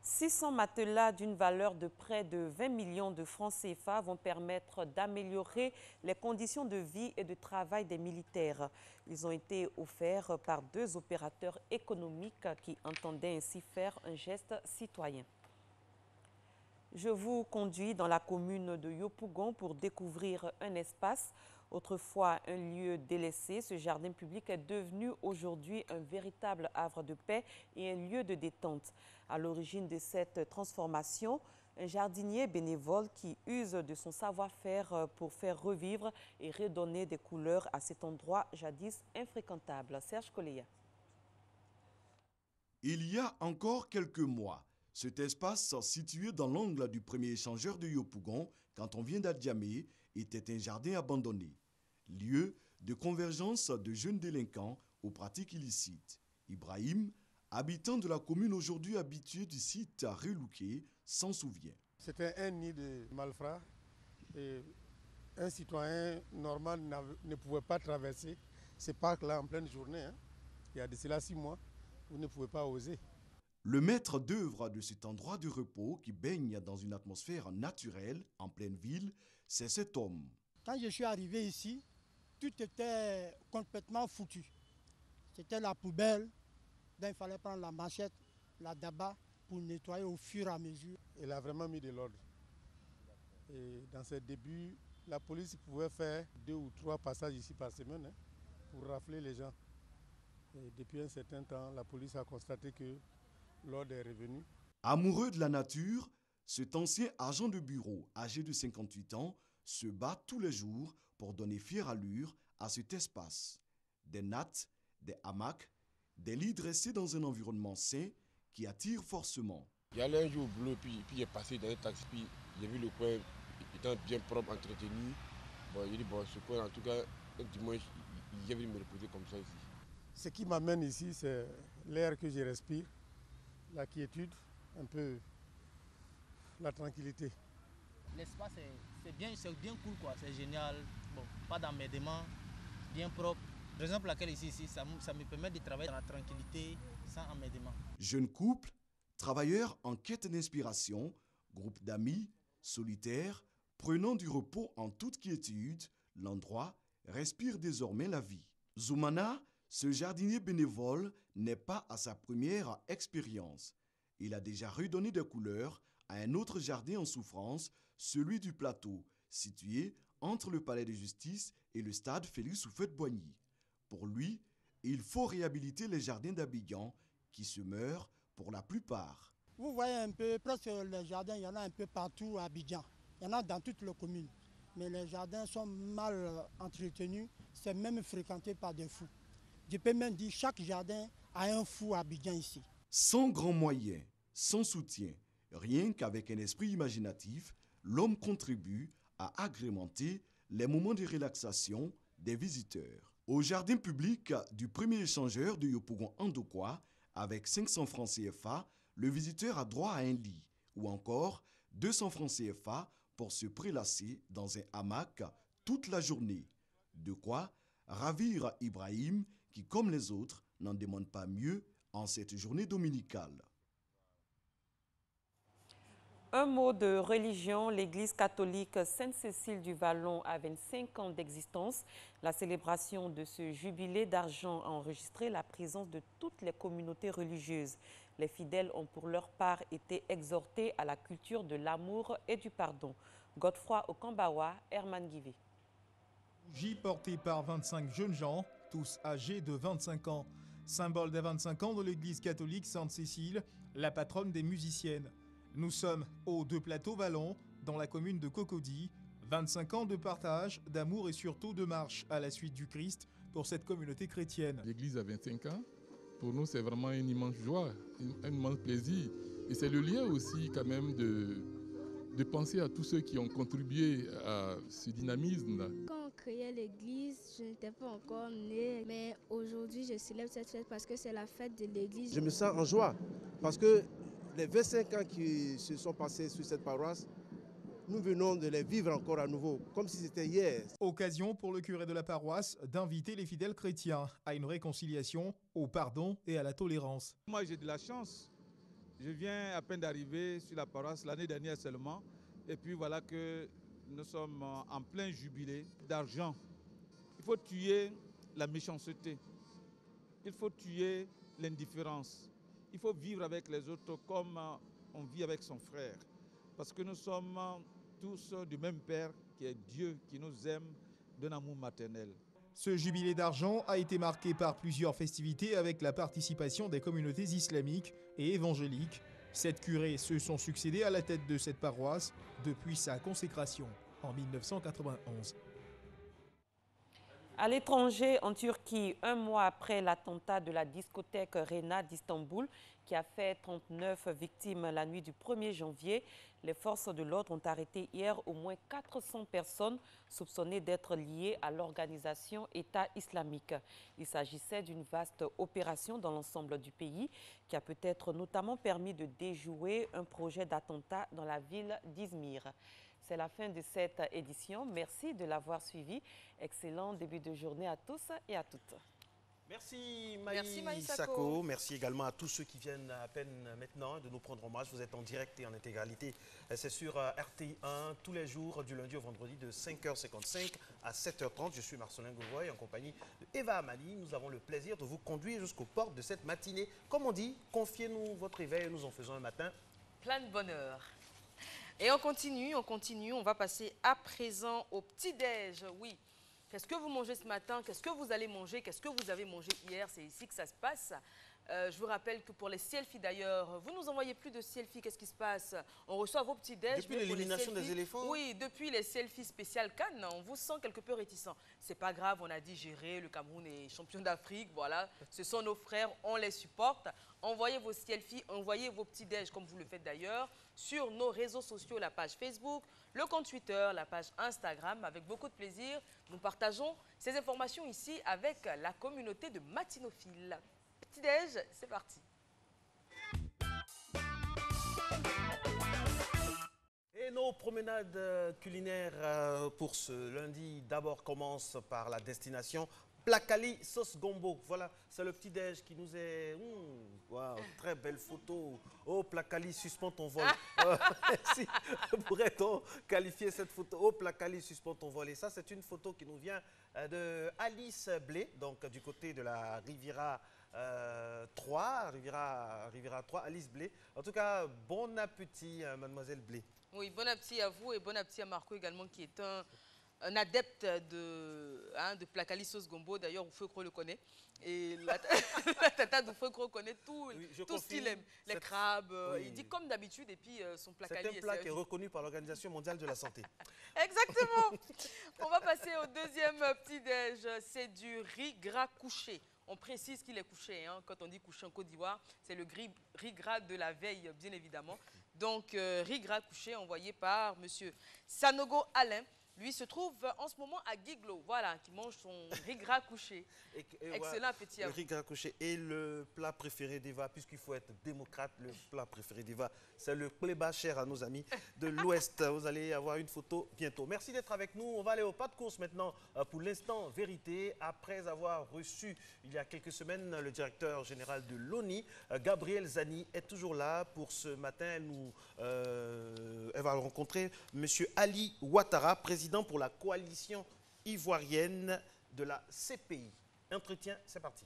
600 matelas d'une valeur de près de 20 millions de francs CFA vont permettre d'améliorer les conditions de vie et de travail des militaires. Ils ont été offerts par 2 opérateurs économiques qui entendaient ainsi faire un geste citoyen. Je vous conduis dans la commune de Yopougon pour découvrir un espace. Autrefois un lieu délaissé, ce jardin public est devenu aujourd'hui un véritable havre de paix et un lieu de détente. À l'origine de cette transformation, un jardinier bénévole qui use de son savoir-faire pour faire revivre et redonner des couleurs à cet endroit jadis infréquentable. Serge Koléa. Il y a encore quelques mois, cet espace situé dans l'angle du premier échangeur de Yopougon, quand on vient d'Adjamé, était un jardin abandonné. Lieu de convergence de jeunes délinquants aux pratiques illicites. Ibrahim, habitant de la commune aujourd'hui habitué du site à Relouqué, s'en souvient. C'était un nid de malfrats et un citoyen normal ne pouvait pas traverser ces parcs-là en pleine journée. Hein. Il y a de cela 6 mois, vous ne pouvez pas oser. Le maître d'œuvre de cet endroit de repos qui baigne dans une atmosphère naturelle en pleine ville, c'est cet homme. Quand je suis arrivé ici, tout était complètement foutu. C'était la poubelle, donc il fallait prendre la machette, la daba pour nettoyer au fur et à mesure. Il a vraiment mis de l'ordre. Et dans ses débuts, la police pouvait faire 2 ou 3 passages ici par semaine hein, pour rafler les gens. Et depuis un certain temps, la police a constaté que l'ordre est revenu. Amoureux de la nature, cet ancien agent de bureau, âgé de 58 ans, se bat tous les jours pour donner fière allure à cet espace. Des nattes, des hamacs, des lits dressés dans un environnement sain qui attire forcément. Il y a un jour bleu, puis j'ai passé dans un taxi, puis j'ai vu le coin étant bien propre, entretenu. Bon, j'ai dit, bon, ce coin, en tout cas, un dimanche, j'ai venu me reposer comme ça ici. Ce qui m'amène ici, c'est l'air que je respire, la quiétude, un peu la tranquillité. L'espace, c'est bien cool, quoi. C'est génial. Bon, pas d'emmerdement, bien propre. Raison pour laquelle ici ça me permet de travailler dans la tranquillité, sans emmerdement. Jeune couple, travailleurs en quête d'inspiration, groupe d'amis, solitaires, prenant du repos en toute quiétude, l'endroit respire désormais la vie. Zoumana, ce jardinier bénévole, n'est pas à sa première expérience. Il a déjà redonné des couleurs à un autre jardin en souffrance, celui du plateau, situé entre le palais de justice et le stade Félix Houphouët-Boigny. Pour lui, il faut réhabiliter les jardins d'Abidjan qui se meurent pour la plupart. Vous voyez un peu, presque les jardins, il y en a un peu partout à Abidjan. Il y en a dans toutes les communes. Mais les jardins sont mal entretenus, c'est même fréquenté par des fous. Je peux même dire que chaque jardin a un fou à Abidjan ici. Sans grands moyens, sans soutien, rien qu'avec un esprit imaginatif, l'homme contribue à agrémenter les moments de relaxation des visiteurs. Au jardin public du premier échangeur de Yopougon-Andokwa, avec 500 francs CFA, le visiteur a droit à un lit, ou encore 200 francs CFA pour se prélasser dans un hamac toute la journée. De quoi ravir Ibrahim, qui, comme les autres, n'en demande pas mieux en cette journée dominicale. Un mot de religion, l'Église catholique Sainte-Cécile du Vallon a 25 ans d'existence. La célébration de ce jubilé d'argent a enregistré la présence de toutes les communautés religieuses. Les fidèles ont pour leur part été exhortés à la culture de l'amour et du pardon. Godefroy Okambawa, Herman Guivé. Bougie portée par 25 jeunes gens, tous âgés de 25 ans. Symbole des 25 ans de l'Église catholique Sainte-Cécile, la patronne des musiciennes. Nous sommes aux Deux Plateaux Vallon, dans la commune de Cocody. 25 ans de partage, d'amour et surtout de marche à la suite du Christ pour cette communauté chrétienne. L'Église a 25 ans. Pour nous, c'est vraiment une immense joie, un immense plaisir. Et c'est le lien aussi quand même de penser à tous ceux qui ont contribué à ce dynamisme. Quand on créait l'église, je n'étais pas encore née, mais aujourd'hui je célèbre cette fête parce que c'est la fête de l'église. Je me sens en joie parce que les 25 ans qui se sont passés sur cette paroisse, nous venons de les vivre encore à nouveau, comme si c'était hier. Occasion pour le curé de la paroisse d'inviter les fidèles chrétiens à une réconciliation, au pardon et à la tolérance. Moi j'ai de la chance. Je viens à peine d'arriver sur la paroisse l'année dernière seulement. Et puis voilà que nous sommes en plein jubilé d'argent. Il faut tuer la méchanceté. Il faut tuer l'indifférence. Il faut vivre avec les autres comme on vit avec son frère. Parce que nous sommes tous du même Père qui est Dieu, qui nous aime d'un amour maternel. Ce jubilé d'argent a été marqué par plusieurs festivités avec la participation des communautés islamiques et évangéliques. 7 curés se sont succédés à la tête de cette paroisse depuis sa consécration en 1991. À l'étranger, en Turquie, un mois après l'attentat de la discothèque Rena d'Istanbul, qui a fait 39 victimes la nuit du 1er janvier, les forces de l'ordre ont arrêté hier au moins 400 personnes soupçonnées d'être liées à l'organisation État islamique. Il s'agissait d'une vaste opération dans l'ensemble du pays qui a peut-être notamment permis de déjouer un projet d'attentat dans la ville d'Izmir. C'est la fin de cette édition. Merci de l'avoir suivi. Excellent début de journée à tous et à toutes. Merci Maï Sako. Merci également à tous ceux qui viennent à peine maintenant de nous prendre hommage. Vous êtes en direct et en intégralité. C'est sur RTI 1 tous les jours du lundi au vendredi de 5h55 à 7h30. Je suis Marcelin Gouvoy en compagnie de Eva Amali. Nous avons le plaisir de vous conduire jusqu'aux portes de cette matinée. Comme on dit, confiez-nous votre éveil et nous en faisons un matin plein de bonheur. Et on continue, on va passer à présent au petit-déj. Oui. Qu'est-ce que vous mangez ce matin? Qu'est-ce que vous allez manger? Qu'est-ce que vous avez mangé hier? C'est ici que ça se passe. Je vous rappelle que pour les selfies d'ailleurs, vous nous envoyez plus de selfies. Qu'est-ce qui se passe? On reçoit vos petits déj. Depuis l'élimination des éléphants? Oui, depuis les selfies spéciales Cannes, on vous sent quelque peu réticent. C'est pas grave, on a digéré, le Cameroun est champion d'Afrique, voilà. Ce sont nos frères, on les supporte. Envoyez vos selfies, envoyez vos petits déj comme vous le faites d'ailleurs sur nos réseaux sociaux, la page Facebook, le compte Twitter, la page Instagram. Avec beaucoup de plaisir, nous partageons ces informations ici avec la communauté de matinophiles. Petit-déj, c'est parti. Et nos promenades culinaires pour ce lundi, d'abord commencent par la destination Plakali sauce gombo. Voilà, c'est le petit-déj qui nous est... Wow, très belle photo. Oh, Plakali, suspends ton vol. Si, pourrait-on qualifier cette photo? Oh, Plakali, suspends ton vol. Et ça, c'est une photo qui nous vient de Alice Blé, donc du côté de la Riviera 3, Riviera 3, Alice Blé. En tout cas, bon appétit, mademoiselle Blé. Oui, bon appétit à vous et bon appétit à Marco également, qui est un adepte de Plakali sauce gombo. D'ailleurs, Oufekro le connaît. Et la tata d'Oufekro connaît tout ce qu'il aime. Les crabes, il dit comme d'habitude, et puis son Plakali. C'est un plat qui est reconnu par l'Organisation mondiale de la santé. Exactement. On va passer au deuxième petit-déj. C'est du riz gras couché. On précise qu'il est couché. Hein. Quand on dit couché en Côte d'Ivoire, c'est le riz gras de la veille, bien évidemment. Donc, riz gras couché envoyé par M. Sanogo Alain. Lui se trouve en ce moment à Guiglo, voilà, qui mange son riz gras couché. Excellent appétit à vous. Le riz gras couché. Et le plat préféré d'Eva, puisqu'il faut être démocrate, le plat préféré d'Eva, c'est le cléba, cher à nos amis de l'Ouest. Vous allez avoir une photo bientôt. Merci d'être avec nous. On va aller au pas de course maintenant pour l'instant vérité. Après avoir reçu, il y a quelques semaines, le directeur général de l'ONI, Gabriel Zani, est toujours là pour ce matin. Elle va rencontrer M. Ali Ouattara, président pour la coalition ivoirienne de la CPI. Entretien, c'est parti.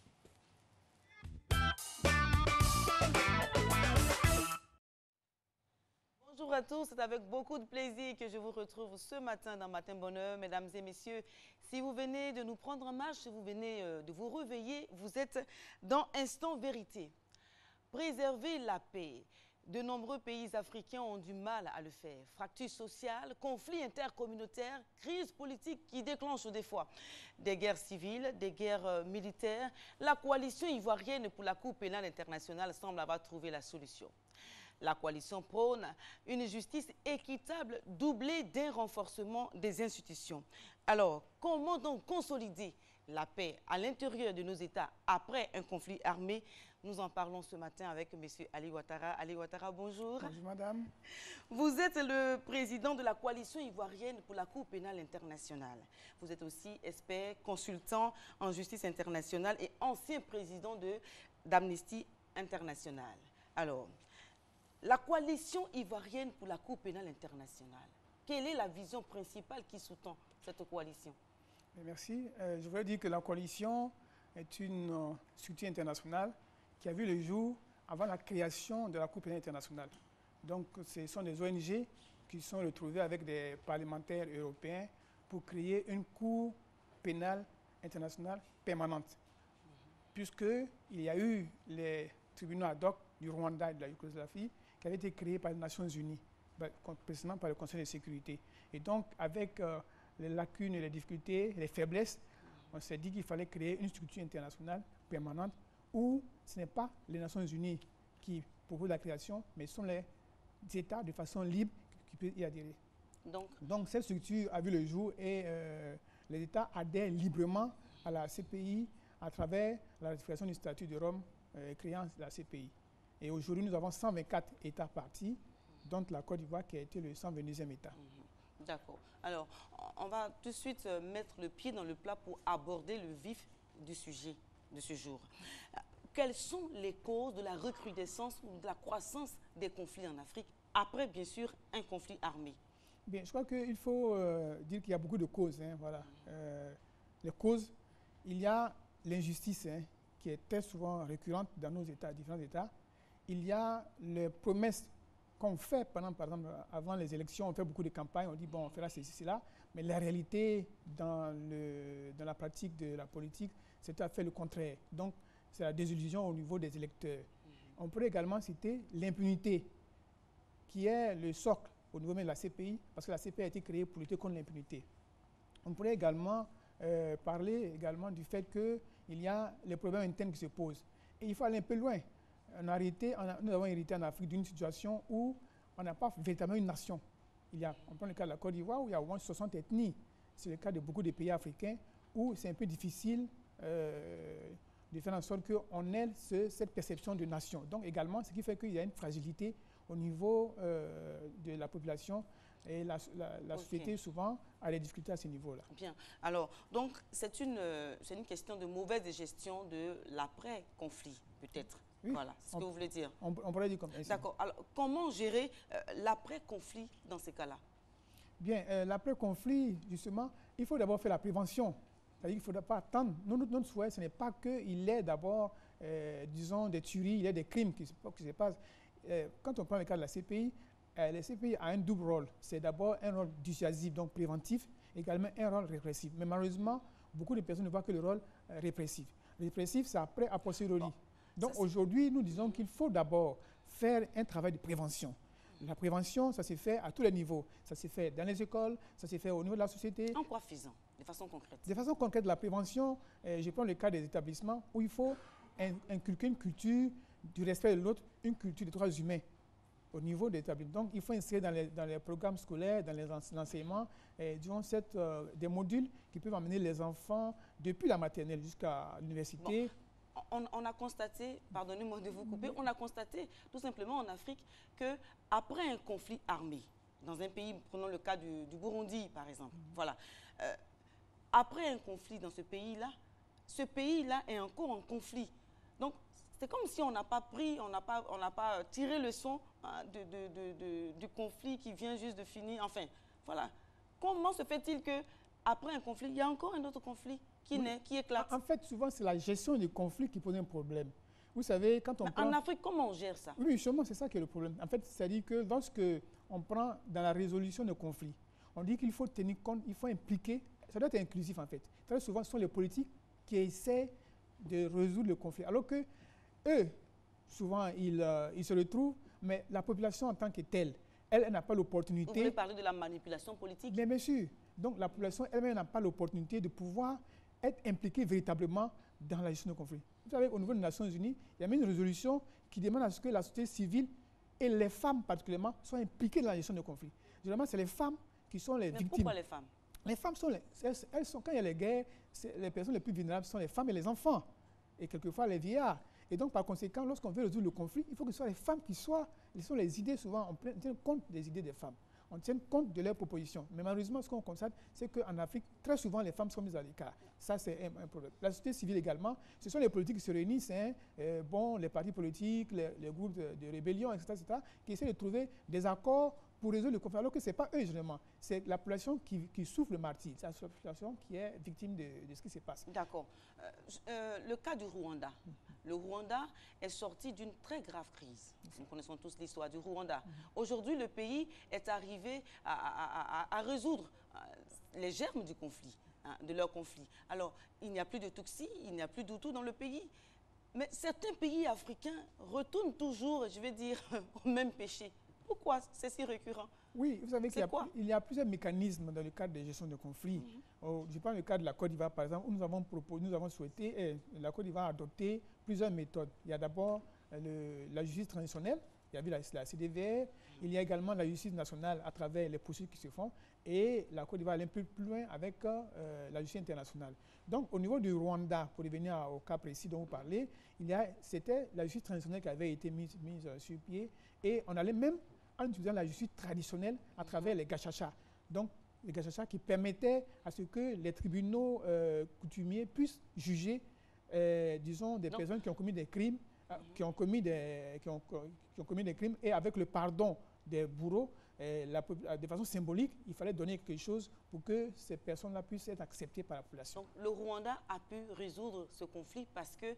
Bonjour à tous, c'est avec beaucoup de plaisir que je vous retrouve ce matin dans Matin Bonheur. Mesdames et messieurs, si vous venez de nous prendre en marche, si vous venez de vous réveiller, vous êtes dans Instant Vérité. Préserver la paix. De nombreux pays africains ont du mal à le faire. Fractures sociales, conflits intercommunautaires, crises politiques qui déclenchent des fois des guerres civiles, des guerres militaires. La coalition ivoirienne pour la Cour pénale internationale semble avoir trouvé la solution. La coalition prône une justice équitable doublée d'un renforcement des institutions. Alors, comment donc consolider la paix à l'intérieur de nos États après un conflit armé? Nous en parlons ce matin avec M. Ali Ouattara. Ali Ouattara, bonjour. Bonjour, madame. Vous êtes le président de la coalition ivoirienne pour la Cour pénale internationale. Vous êtes aussi expert, consultant en justice internationale et ancien président d'Amnesty International. Alors, la coalition ivoirienne pour la Cour pénale internationale, quelle est la vision principale qui sous-tend cette coalition? Merci. Je voudrais dire que la coalition est une structure internationale qui a vu le jour avant la création de la Cour pénale internationale. Donc, ce sont des ONG qui sont retrouvées avec des parlementaires européens pour créer une Cour pénale internationale permanente. Puisqu'il y a eu les tribunaux ad hoc du Rwanda et de la Yougoslavie qui avaient été créés par les Nations Unies, précisément par le Conseil de sécurité. Et donc, avec les lacunes, les difficultés, les faiblesses, on s'est dit qu'il fallait créer une structure internationale permanente où ce n'est pas les Nations Unies qui proposent la création, mais ce sont les États de façon libre qui peuvent y adhérer. Donc cette structure a vu le jour et les États adhèrent librement à la CPI à travers la ratification du statut de Rome créant la CPI. Et aujourd'hui, nous avons 124 États partis, dont la Côte d'Ivoire qui a été le 122e État. D'accord. Alors, on va tout de suite mettre le pied dans le plat pour aborder le vif du sujet de ce jour. Quelles sont les causes de la recrudescence ou de la croissance des conflits en Afrique, après, bien sûr, un conflit armé? Bien, je crois qu'il faut dire qu'il y a beaucoup de causes. Hein, voilà. Les causes, il y a l'injustice qui est très souvent récurrente dans nos États, différents États. Il y a les promesses qu'on fait, par exemple, avant les élections, on fait beaucoup de campagnes, on dit, bon, on fera ceci, cela, mais la réalité dans la pratique de la politique, c'est tout à fait le contraire. Donc, c'est la désillusion au niveau des électeurs. On pourrait également citer l'impunité, qui est le socle au niveau même de la CPI, parce que la CPI a été créée pour lutter contre l'impunité. On pourrait également parler également du fait qu'il y a les problèmes internes qui se posent. Et il faut aller un peu loin. Nous avons hérité en Afrique d'une situation où on n'a pas véritablement une nation. On prend le cas de la Côte d'Ivoire où il y a au moins 60 ethnies. C'est le cas de beaucoup de pays africains où c'est un peu difficile de faire en sorte qu'on ait cette perception de nation. Donc également, ce qui fait qu'il y a une fragilité au niveau de la population et la société souvent a des difficultés à ce niveau-là. Bien. Alors, donc, c'est une question de mauvaise gestion de l'après-conflit, peut-être. Oui, voilà, c'est ce que vous voulez dire. On pourrait dire comme ça. D'accord. Alors, comment gérer l'après-conflit dans ces cas-là? Bien, l'après-conflit, justement, il faut d'abord faire la prévention. C'est-à-dire qu'il ne faudra pas attendre. Notre souhait, ce n'est pas qu'il y ait d'abord, disons, des tueries, il y ait des crimes qui se passent. Quand on prend le cas de la CPI, la CPI a un double rôle. C'est d'abord un rôle dissuasif, donc préventif, également un rôle répressif. Mais malheureusement, beaucoup de personnes ne voient que le rôle répressif. Répressif, c'est après, a posteriori. Donc aujourd'hui, nous disons qu'il faut d'abord faire un travail de prévention. La prévention, ça s'est fait à tous les niveaux. Ça s'est fait dans les écoles, ça s'est fait au niveau de la société. En quoi faisant? De façon concrète? De façon concrète, la prévention, je prends le cas des établissements où il faut inculquer une culture du respect de l'autre, une culture des droits humains au niveau des établissements. Donc, il faut insérer dans les programmes scolaires, dans les enseignements, des modules qui peuvent amener les enfants depuis la maternelle jusqu'à l'université. Bon, on a constaté, pardonnez-moi de vous couper, on a constaté tout simplement en Afrique qu'après un conflit armé, dans un pays, prenons le cas du Burundi par exemple, voilà, après un conflit dans ce pays-là est encore en conflit. Donc, c'est comme si on n'a pas pris, on n'a pas tiré le son du conflit qui vient juste de finir. Enfin, voilà. Comment se fait-il qu'après un conflit, il y a encore un autre conflit qui éclate? En fait, souvent, c'est la gestion du conflit qui pose un problème. Vous savez, quand on prend... En Afrique, comment on gère ça? Oui, justement, c'est ça qui est le problème. En fait, c'est-à-dire que lorsque on prend dans la résolution de conflits, on dit qu'il faut tenir compte, il faut impliquer, ça doit être inclusif en fait. Très souvent, ce sont les politiques qui essaient de résoudre le conflit. Alors que eux, souvent, ils se retrouvent, mais la population en tant que telle, elle n'a pas l'opportunité... Vous voulez parler de la manipulation politique? Bien sûr. Donc, la population elle-même n'a pas l'opportunité de pouvoir être impliquée véritablement dans la gestion de conflit. Vous savez, au niveau des Nations Unies, il y a même une résolution qui demande à ce que la société civile et les femmes particulièrement soient impliquées dans la gestion de conflit. Généralement, c'est les femmes qui sont les victimes. Pourquoi les femmes? Les femmes sont elles sont, quand il y a les guerres, les personnes les plus vulnérables sont les femmes et les enfants, et quelquefois les vieillards. Et donc, par conséquent, lorsqu'on veut résoudre le conflit, il faut que ce soit les femmes qui soient, sont les idées souvent, on tient compte des idées des femmes, on tient compte de leurs propositions. Mais malheureusement, ce qu'on constate, c'est qu'en Afrique, très souvent, les femmes sont mises à l'écart. Ça, c'est un problème. La société civile également, ce sont les politiques qui se réunissent, les partis politiques, les groupes de rébellion, etc., qui essaient de trouver des accords pour résoudre le conflit, alors que ce n'est pas eux, généralement. C'est la population qui souffre le martyre. C'est la population qui est victime de ce qui se passe. D'accord. Le cas du Rwanda. Le Rwanda est sorti d'une très grave crise. Nous connaissons tous l'histoire du Rwanda. Aujourd'hui, le pays est arrivé à résoudre les germes du conflit, de leur conflit. Alors, il n'y a plus de Tutsi, il n'y a plus d'Hutu dans le pays. Mais certains pays africains retournent toujours, je vais dire, au même péché. Pourquoi c'est si récurrent? Oui, vous savez qu'il y a plusieurs mécanismes dans le cadre de gestion de conflits. Je prends le cas de la Côte d'Ivoire, par exemple, où nous avons souhaité, la Côte d'Ivoire a adopté plusieurs méthodes. Il y a d'abord la justice transitionnelle, il y a la CDVR, il y a également la justice nationale à travers les poursuites qui se font, et la Côte d'Ivoire est un peu plus loin avec la justice internationale. Donc, au niveau du Rwanda, pour revenir au cas précis dont vous parlez, c'était la justice transitionnelle qui avait été mise sur pied, et on allait même en utilisant la justice traditionnelle à travers les gachachas. Donc, les gachacha qui permettaient à ce que les tribunaux coutumiers puissent juger, disons, des personnes qui ont commis des crimes, qui ont commis des crimes, et avec le pardon des bourreaux, de façon symbolique, il fallait donner quelque chose pour que ces personnes-là puissent être acceptées par la population. Donc, le Rwanda a pu résoudre ce conflit parce que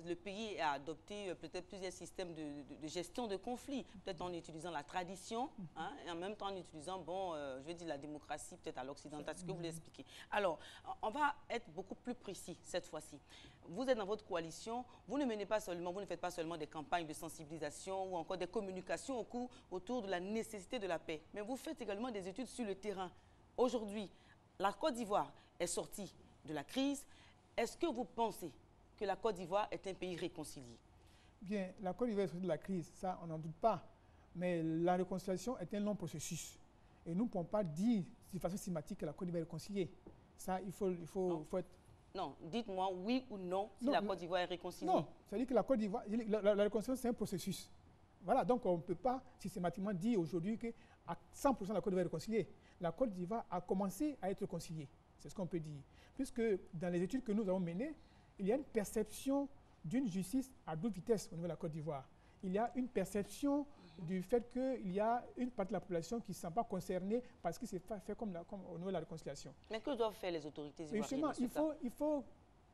le pays a adopté peut-être plusieurs systèmes de gestion de conflits, peut-être en utilisant la tradition, hein, et en même temps en utilisant, bon, je vais dire la démocratie, peut-être à l'occidental, ce que vous voulez expliquer. Alors, on va être beaucoup plus précis cette fois-ci. Vous êtes dans votre coalition, vous ne menez pas seulement, vous ne faites pas seulement des campagnes de sensibilisation ou encore des communications autour de la nécessité de la paix, mais vous faites également des études sur le terrain. Aujourd'hui, la Côte d'Ivoire est sortie de la crise. Est-ce que vous pensez que la Côte d'Ivoire est un pays réconcilié? Bien, la Côte d'Ivoire est sortie de la crise, ça on n'en doute pas, mais la réconciliation est un long processus. Et nous ne pouvons pas dire de façon systématique que la Côte d'Ivoire est réconciliée. Ça, il faut être... Non, dites-moi oui ou non si la Côte d'Ivoire est réconciliée. Non, c'est-à-dire que la Côte d'Ivoire, la réconciliation, c'est un processus. Voilà, donc on ne peut pas systématiquement dire aujourd'hui qu'à 100% la Côte d'Ivoire est réconciliée. La Côte d'Ivoire a commencé à être réconciliée, c'est ce qu'on peut dire. Puisque dans les études que nous avons menées, il y a une perception d'une justice à double vitesse au niveau de la Côte d'Ivoire. Il y a une perception du fait qu'il y a une partie de la population qui ne se sent pas concernée parce que c'est fait comme au niveau de la réconciliation. Mais que doivent faire les autorités ivoiriennes? Mais justement, il faut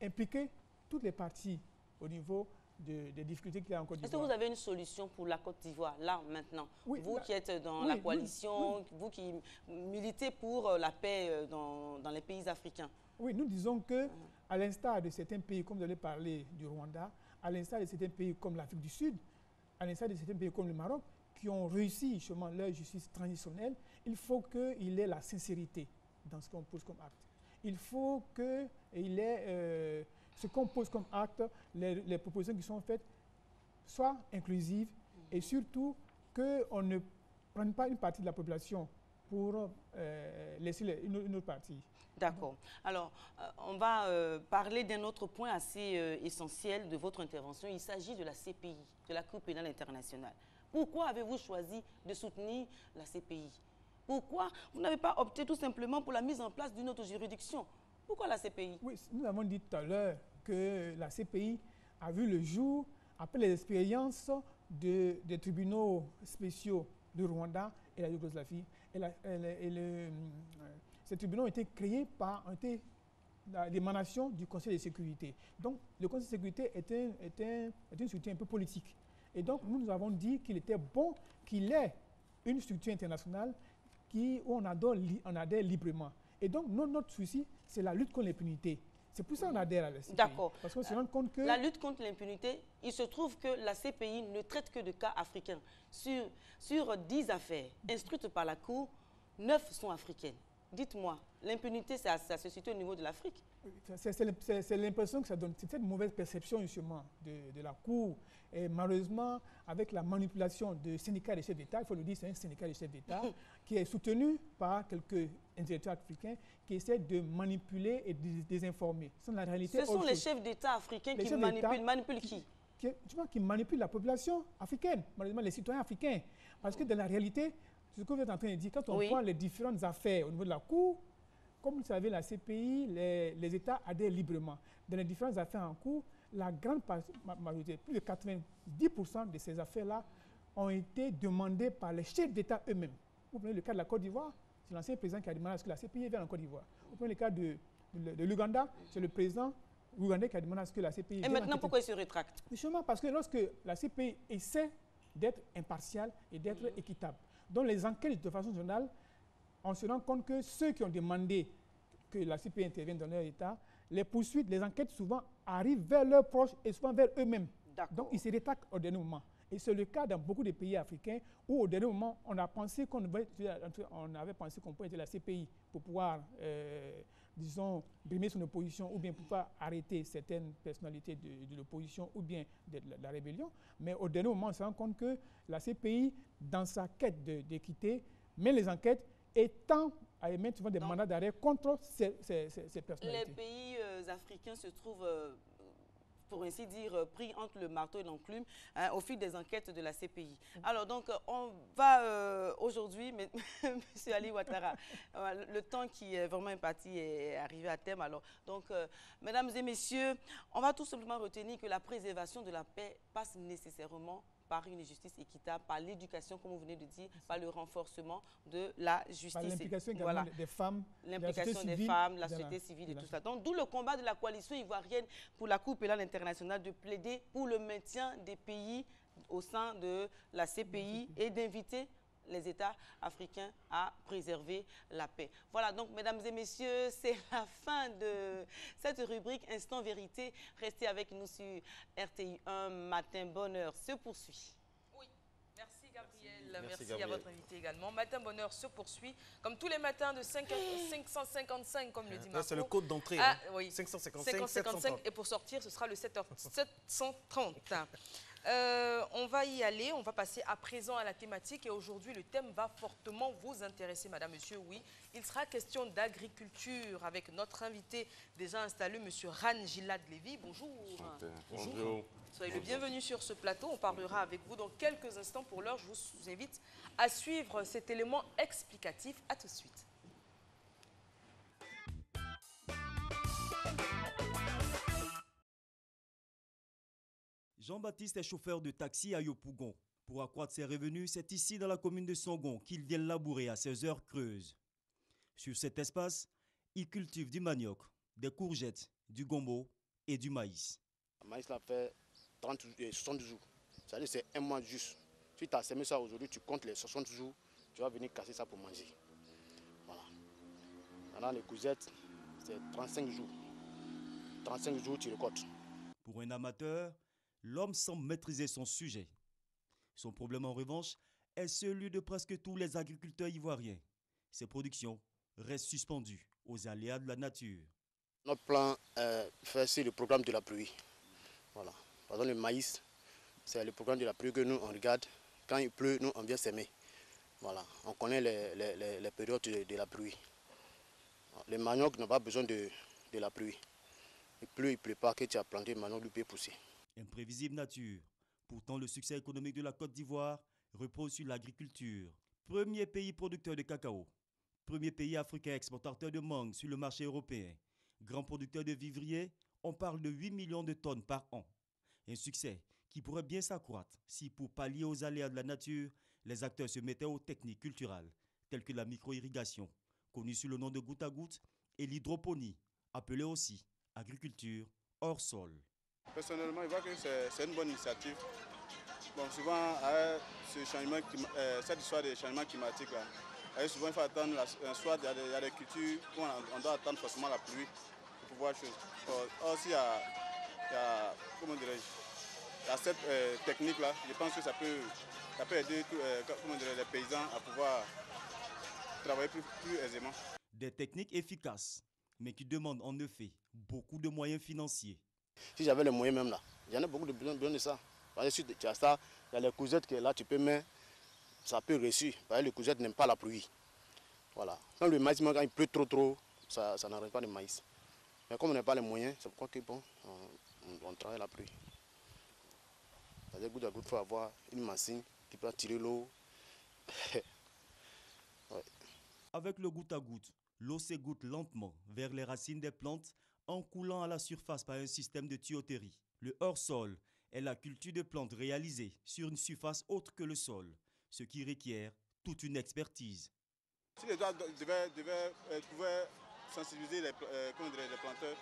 impliquer toutes les parties au niveau des difficultés qu'il y a en Côte d'Ivoire. Est-ce que vous avez une solution pour la Côte d'Ivoire, là, maintenant? Oui, vous qui êtes dans la coalition, vous qui militez pour la paix dans les pays africains. Oui, nous disons que, à l'instar de certains pays, comme vous allez parler du Rwanda, à l'instar de certains pays comme l'Afrique du Sud, à l'instar de certains pays comme le Maroc, qui ont réussi justement leur justice transitionnelle, il faut qu'il y ait la sincérité dans ce qu'on pose comme acte. Il faut qu'il y ait ce qu'on pose comme acte, les propositions qui sont faites soient inclusives et surtout qu'on ne prenne pas une partie de la population pour laisser une autre partie. D'accord. Alors, on va parler d'un autre point assez essentiel de votre intervention. Il s'agit de la CPI, de la Cour pénale internationale. Pourquoi avez-vous choisi de soutenir la CPI? Pourquoi vous n'avez pas opté tout simplement pour la mise en place d'une autre juridiction? Pourquoi la CPI? Oui, nous avons dit tout à l'heure que la CPI a vu le jour après les expériences des tribunaux spéciaux du Rwanda et la Yougoslavie. Ces tribunaux ont été créés par l'émanation du Conseil de sécurité. Donc, le Conseil de sécurité est une structure un peu politique. Et donc, nous avons dit qu'il était bon qu'il ait une structure internationale où on adhère librement. Et donc, notre souci, c'est la lutte contre l'impunité. C'est pour ça qu'on adhère à la CPI. D'accord. Parce qu'on se rend compte que... La lutte contre l'impunité, il se trouve que la CPI ne traite que de cas africains. Sur 10 affaires instruites par la Cour, 9 sont africaines. Dites-moi, l'impunité, ça se situe au niveau de l'Afrique? C'est l'impression que ça donne. C'est cette mauvaise perception justement de la Cour. Et malheureusement, avec la manipulation de syndicats de chefs d'État, il faut le dire, c'est un syndicat de chefs d'État qui est soutenu par quelques intellectuels africains qui essaient de manipuler et de désinformer. Ce sont les chefs d'État africains qui manipulent qui? Qui manipulent la population africaine, malheureusement les citoyens africains. Parce que dans la réalité, c'est ce que vous êtes en train de dire, quand on prend les différentes affaires au niveau de la Cour, comme vous le savez, la CPI, les États adhèrent librement. Dans les différentes affaires en cours, la grande majorité, plus de 90% de ces affaires-là ont été demandées par les chefs d'État eux-mêmes. Vous prenez le cas de la Côte d'Ivoire, c'est l'ancien président qui a demandé à ce que la CPI vienne en Côte d'Ivoire. Vous prenez le cas de l'Ouganda, c'est le président ougandais qui a demandé à ce que la CPI vienne. Et maintenant, pourquoi il se rétracte? Justement parce que lorsque la CPI essaie d'être impartiale et d'être équitable, dans les enquêtes de façon générale, on se rend compte que ceux qui ont demandé que la CPI intervienne dans leur État, les poursuites, les enquêtes souvent arrivent vers leurs proches et souvent vers eux-mêmes. Donc ils se rétractent au dernier moment. Et c'est le cas dans beaucoup de pays africains où au dernier moment, on avait pensé qu'on pouvait utiliser la CPI pour pouvoir, disons, brimer son opposition ou bien pour pouvoir arrêter certaines personnalités de l'opposition ou bien de la rébellion. Mais au dernier moment, on se rend compte que la CPI, dans sa quête d'équité, mène les enquêtes et tend à émettre souvent des mandats d'arrêt contre ces personnalités. Les pays africains se trouvent, pour ainsi dire, pris entre le marteau et l'enclume au fil des enquêtes de la CPI. Alors donc, on va aujourd'hui, Monsieur Ali Ouattara, le temps qui est vraiment imparti est arrivé à terme. Alors, donc, mesdames et messieurs, on va tout simplement retenir que la préservation de la paix passe nécessairement par une justice équitable, par l'éducation, comme vous venez de dire, par le renforcement de la justice. Par l'implication également des femmes, l'implication des femmes, la société civile et tout ça. Donc, d'où le combat de la coalition ivoirienne pour la Cour pénale internationale de plaider pour le maintien des pays au sein de la CPI et d'inviter les États africains à préserver la paix. Voilà, donc, mesdames et messieurs, c'est la fin de cette rubrique Instant Vérité. Restez avec nous sur RTI 1, Matin Bonheur se poursuit. Oui, merci Gabriel. Merci à votre invité également. Matin Bonheur se poursuit, comme tous les matins de 555, comme le dit Marco. C'est le code d'entrée, ah, hein. Oui. 555, 730. Et pour sortir, ce sera le 730. On va y aller, on va passer à présent à la thématique et aujourd'hui le thème va fortement vous intéresser, madame, monsieur, oui. Il sera question d'agriculture avec notre invité déjà installé, monsieur Ran Gilad Lévy. Bonjour. Bonjour. Soyez le bienvenu sur ce plateau, on parlera avec vous dans quelques instants. Pour l'heure, je vous invite à suivre cet élément explicatif. À tout de suite. Jean-Baptiste est chauffeur de taxi à Yopougon. Pour accroître ses revenus, c'est ici dans la commune de Songon qu'il vient labourer à ses heures creuses. Sur cet espace, il cultive du manioc, des courgettes, du gombo et du maïs. Le maïs là fait 60 jours. C'est-à-dire c'est un mois juste. Si tu as semé ça aujourd'hui, tu comptes les 60 jours, tu vas venir casser ça pour manger. Voilà. Maintenant les courgettes, c'est 35 jours. 35 jours, tu récoltes. Pour un amateur, l'homme semble maîtriser son sujet. Son problème en revanche est celui de presque tous les agriculteurs ivoiriens. Ses productions restent suspendues aux aléas de la nature. Notre plan fait sur le programme de la pluie. Voilà. Par exemple, le maïs, c'est le programme de la pluie que nous on regarde. Quand il pleut, nous on vient s'aimer. Voilà. On connaît les périodes de la pluie. Le manioc n'a pas besoin de la pluie. Il pleut, il ne pleut pas, que tu as planté, le manioc lui peut pousser. Imprévisible nature. Pourtant, le succès économique de la Côte d'Ivoire repose sur l'agriculture. Premier pays producteur de cacao. Premier pays africain exportateur de mangue sur le marché européen. Grand producteur de vivriers, on parle de 8 millions de tonnes par an. Un succès qui pourrait bien s'accroître si, pour pallier aux aléas de la nature, les acteurs se mettaient aux techniques culturelles, telles que la micro-irrigation, connue sous le nom de goutte à goutte, et l'hydroponie, appelée aussi agriculture hors sol. Personnellement, je vois que c'est une bonne initiative. Bon, souvent, cette histoire des changements climatiques, là, souvent il faut attendre, soit il y a des cultures où on doit attendre forcément la pluie pour pouvoir chose. Or, s'il y a, comment dirais-je, il y a cette technique-là, je pense que ça peut aider les paysans à pouvoir travailler plus aisément. Des techniques efficaces, mais qui demandent en effet beaucoup de moyens financiers. Si j'avais les moyens même là, j'en ai beaucoup de besoin de ça. Parce que si tu as ça, il y a les courgettes que là tu peux mettre, ça peut réussir. Parce que les courgettes n'aiment pas la pluie. Voilà. Quand le maïs, quand il pleut trop, ça n'arrête pas de maïs. Mais comme on n'a pas les moyens, c'est pourquoi que bon, on travaille la pluie. C'est-à-dire goutte à goutte, il faut avoir une machine qui peut tirer l'eau. Ouais. Avec le goutte à goutte, l'eau s'égoutte lentement vers les racines des plantes en coulant à la surface par un système de tuyauterie. Le hors-sol est la culture de plantes réalisée sur une surface autre que le sol, ce qui requiert toute une expertise. Si les gens pouvaient sensibiliser les planteurs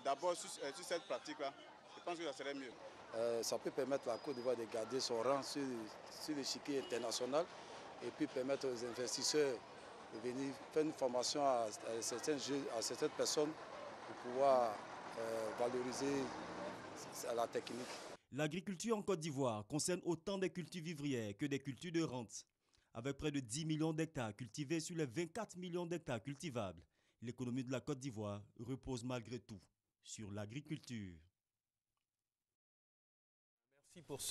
d'abord sur cette pratique-là, je pense que ça serait mieux. Ça peut permettre à la Côte d'Ivoire de garder son rang sur l'échiquier international et puis permettre aux investisseurs de venir faire une formation à certaines personnes pour pouvoir valoriser la technique. L'agriculture en Côte d'Ivoire concerne autant des cultures vivrières que des cultures de rente. Avec près de 10 millions d'hectares cultivés sur les 24 millions d'hectares cultivables, l'économie de la Côte d'Ivoire repose malgré tout sur l'agriculture. Merci pour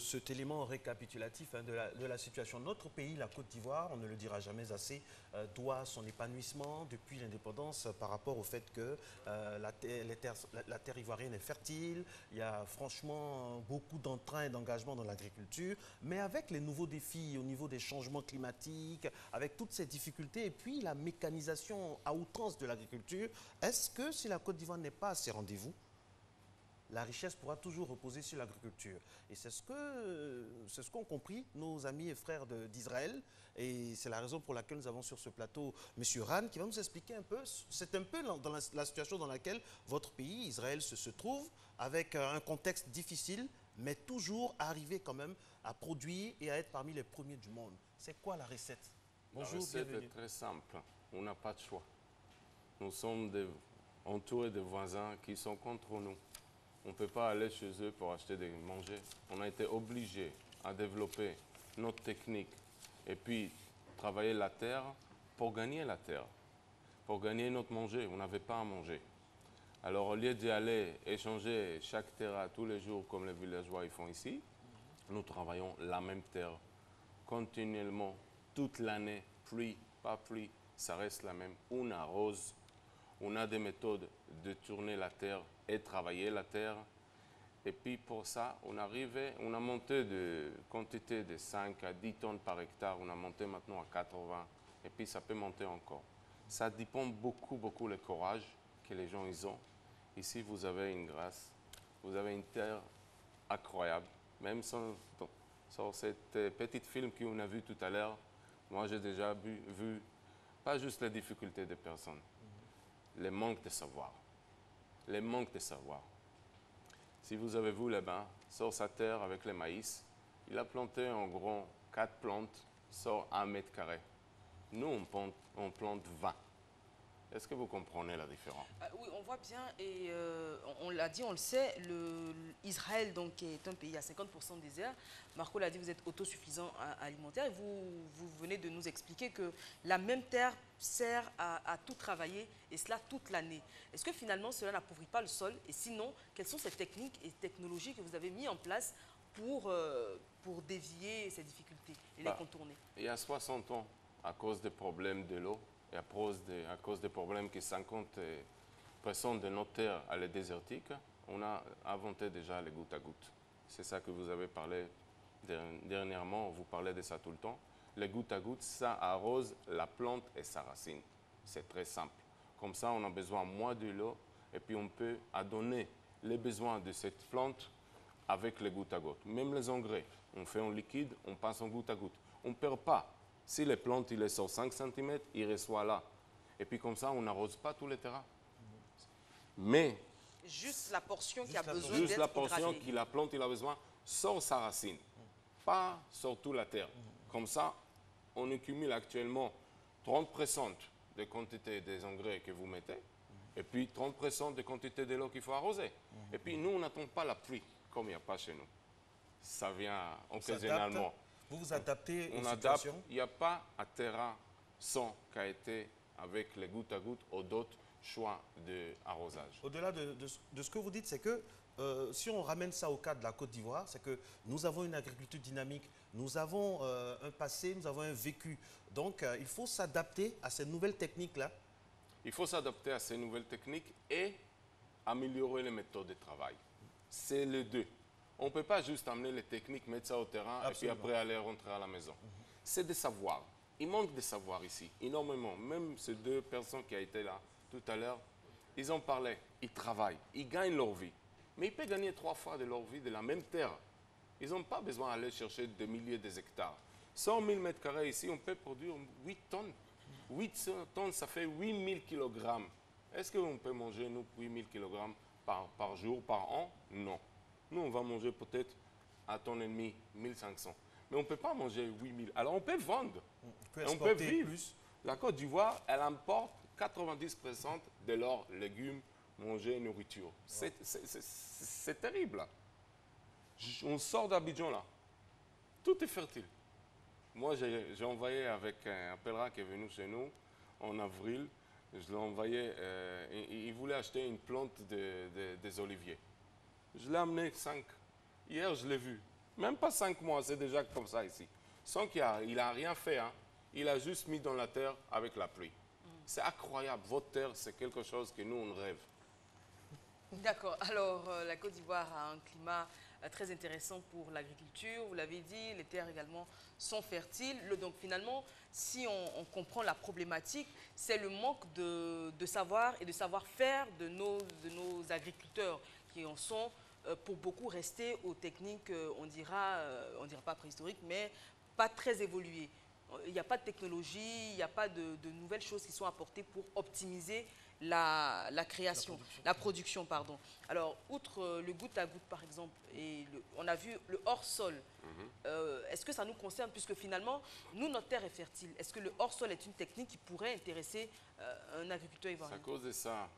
cet élément récapitulatif de la situation. Notre pays, la Côte d'Ivoire, on ne le dira jamais assez, doit son épanouissement depuis l'indépendance par rapport au fait que la terre ivoirienne est fertile. Il y a franchement beaucoup d'entrain et d'engagement dans l'agriculture. Mais avec les nouveaux défis au niveau des changements climatiques, avec toutes ces difficultés et puis la mécanisation à outrance de l'agriculture, est-ce que si la Côte d'Ivoire n'est pas à ses rendez-vous, la richesse pourra toujours reposer sur l'agriculture? Et c'est ce qu'ont compris nos amis et frères d'Israël. Et c'est la raison pour laquelle nous avons sur ce plateau M. Ran qui va nous expliquer un peu. C'est un peu dans la situation dans laquelle votre pays, Israël, se trouve, avec un contexte difficile, mais toujours arriver quand même à produire et à être parmi les premiers du monde. C'est quoi la recette? Bonjour, la recette bienvenue. est très simple. On n'a pas de choix. Nous sommes entourés de voisins qui sont contre nous. On ne peut pas aller chez eux pour acheter des manger. On a été obligé à développer notre technique et puis travailler la terre pour gagner la terre, pour gagner notre manger. On n'avait pas à manger. Alors au lieu d'y aller échanger chaque terre tous les jours comme les villageois ils font ici, nous travaillons la même terre continuellement, toute l'année, pluie, pas pluie, ça reste la même. On arrose, on a des méthodes de tourner la terre et travailler la terre. Et puis pour ça, on a monté de quantité de 5 à 10 tonnes par hectare, on a monté maintenant à 80, et puis ça peut monter encore. Ça dépend beaucoup, beaucoup le courage que les gens ils ont. Ici, vous avez une grâce, vous avez une terre incroyable. Même sur cette petite film qu'on a vu tout à l'heure, moi j'ai déjà vu pas juste les difficultés des personnes, les manques de savoir. Les manques de savoir. Si vous avez vu là-bas, sur sa terre avec le maïs, il a planté en gros 4 plantes sur 1 mètre carré. Nous, on plante 20. Est-ce que vous comprenez la différence? Oui, on voit bien et on l'a dit, on le sait, Israël donc, est un pays à 50% désert. Marco l'a dit, vous êtes autosuffisant alimentaire et vous venez de nous expliquer que la même terre sert à tout travailler et cela toute l'année. Est-ce que finalement cela n'appauvrit pas le sol? Et sinon, quelles sont ces techniques et technologies que vous avez mis en place pour dévier ces difficultés et les contourner? Il y a 60 ans, à cause des problèmes de l'eau, et à cause des problèmes que 50% de notre terre est désertique, on a inventé déjà les gouttes à gouttes. C'est ça que vous avez parlé dernièrement, vous parlez de ça tout le temps. Les gouttes à gouttes, ça arrose la plante et sa racine. C'est très simple. Comme ça, on a besoin moins de l'eau et puis on peut adonner les besoins de cette plante avec les gouttes à gouttes. Même les engrais, on fait en liquide, on passe en gouttes à gouttes. On ne perd pas. Si les plantes il est sur 5 cm, il reçoit là. Et puis comme ça, on n'arrose pas tous les terrains. Mais juste la portion qui a besoin d'être juste la portion irradiée. que la plante il a besoin sur sa racine, pas sur toute la terre. Comme ça, on accumule actuellement 30% de quantité des engrais que vous mettez, et puis 30% de quantité de l'eau qu'il faut arroser. Et puis nous, on n'attend pas la pluie, comme il n'y a pas chez nous. Ça vient occasionnellement. Vous vous adaptez aux on adapte. situations? Il n'y a pas un terrain sans qu'a été avec les gouttes à gouttes ou d'autres choix d'arrosage. Au-delà de ce que vous dites, c'est que si on ramène ça au cas de la Côte d'Ivoire, c'est que nous avons une agriculture dynamique, nous avons un passé, nous avons un vécu. Donc, il faut s'adapter à ces nouvelles techniques-là. Il faut s'adapter à ces nouvelles techniques et améliorer les méthodes de travail. C'est les deux. On ne peut pas juste amener les techniques, mettre ça au terrain et puis après aller rentrer à la maison. C'est des savoirs. Il manque de savoir ici, énormément. Même ces 2 personnes qui ont été là tout à l'heure, ils en parlaient. Ils travaillent, ils gagnent leur vie. Mais ils peuvent gagner 3 fois de leur vie de la même terre. Ils n'ont pas besoin d'aller chercher des milliers d'hectares. 100 000 mètres carrés ici, on peut produire 8 tonnes. 8 tonnes, ça fait 8000 kg. Est-ce qu'on peut manger, nous, 8000 kg par jour, par an? Non. Nous, on va manger peut-être à tonne et demie, 1500. Mais on ne peut pas manger 8000. Alors, on peut vendre. On peut vivre. Plus. La Côte d'Ivoire, elle importe 90% de leurs légumes, manger, nourriture. C'est terrible. On sort d'Abidjan, là. Tout est fertile. Moi, j'ai envoyé avec un pèlerin qui est venu chez nous en avril. Je l'ai envoyé, il voulait acheter une plante des oliviers. Je l'ai amené 5 Hier, je l'ai vu. Même pas 5 mois, c'est déjà comme ça ici. Sans qu'il n'a rien fait, hein. Il a juste mis dans la terre avec la pluie. C'est incroyable. Votre terre, c'est quelque chose que nous, on rêve. D'accord. Alors, la Côte d'Ivoire a un climat très intéressant pour l'agriculture. Vous l'avez dit, les terres également sont fertiles. Donc, finalement, si on comprend la problématique, c'est le manque de savoir et de savoir-faire de nos agriculteurs qui en sont, pour beaucoup, restés aux techniques, on dira pas préhistoriques, mais pas très évoluées. Il n'y a pas de technologie, il n'y a pas de nouvelles choses qui sont apportées pour optimiser la création, la production, pardon. Alors, outre le goutte à goutte, par exemple, et on a vu le hors-sol, est-ce que ça nous concerne, puisque finalement, nous, notre terre est fertile. Est-ce que le hors-sol est une technique qui pourrait intéresser un agriculteur ivoirien? À cause de ça,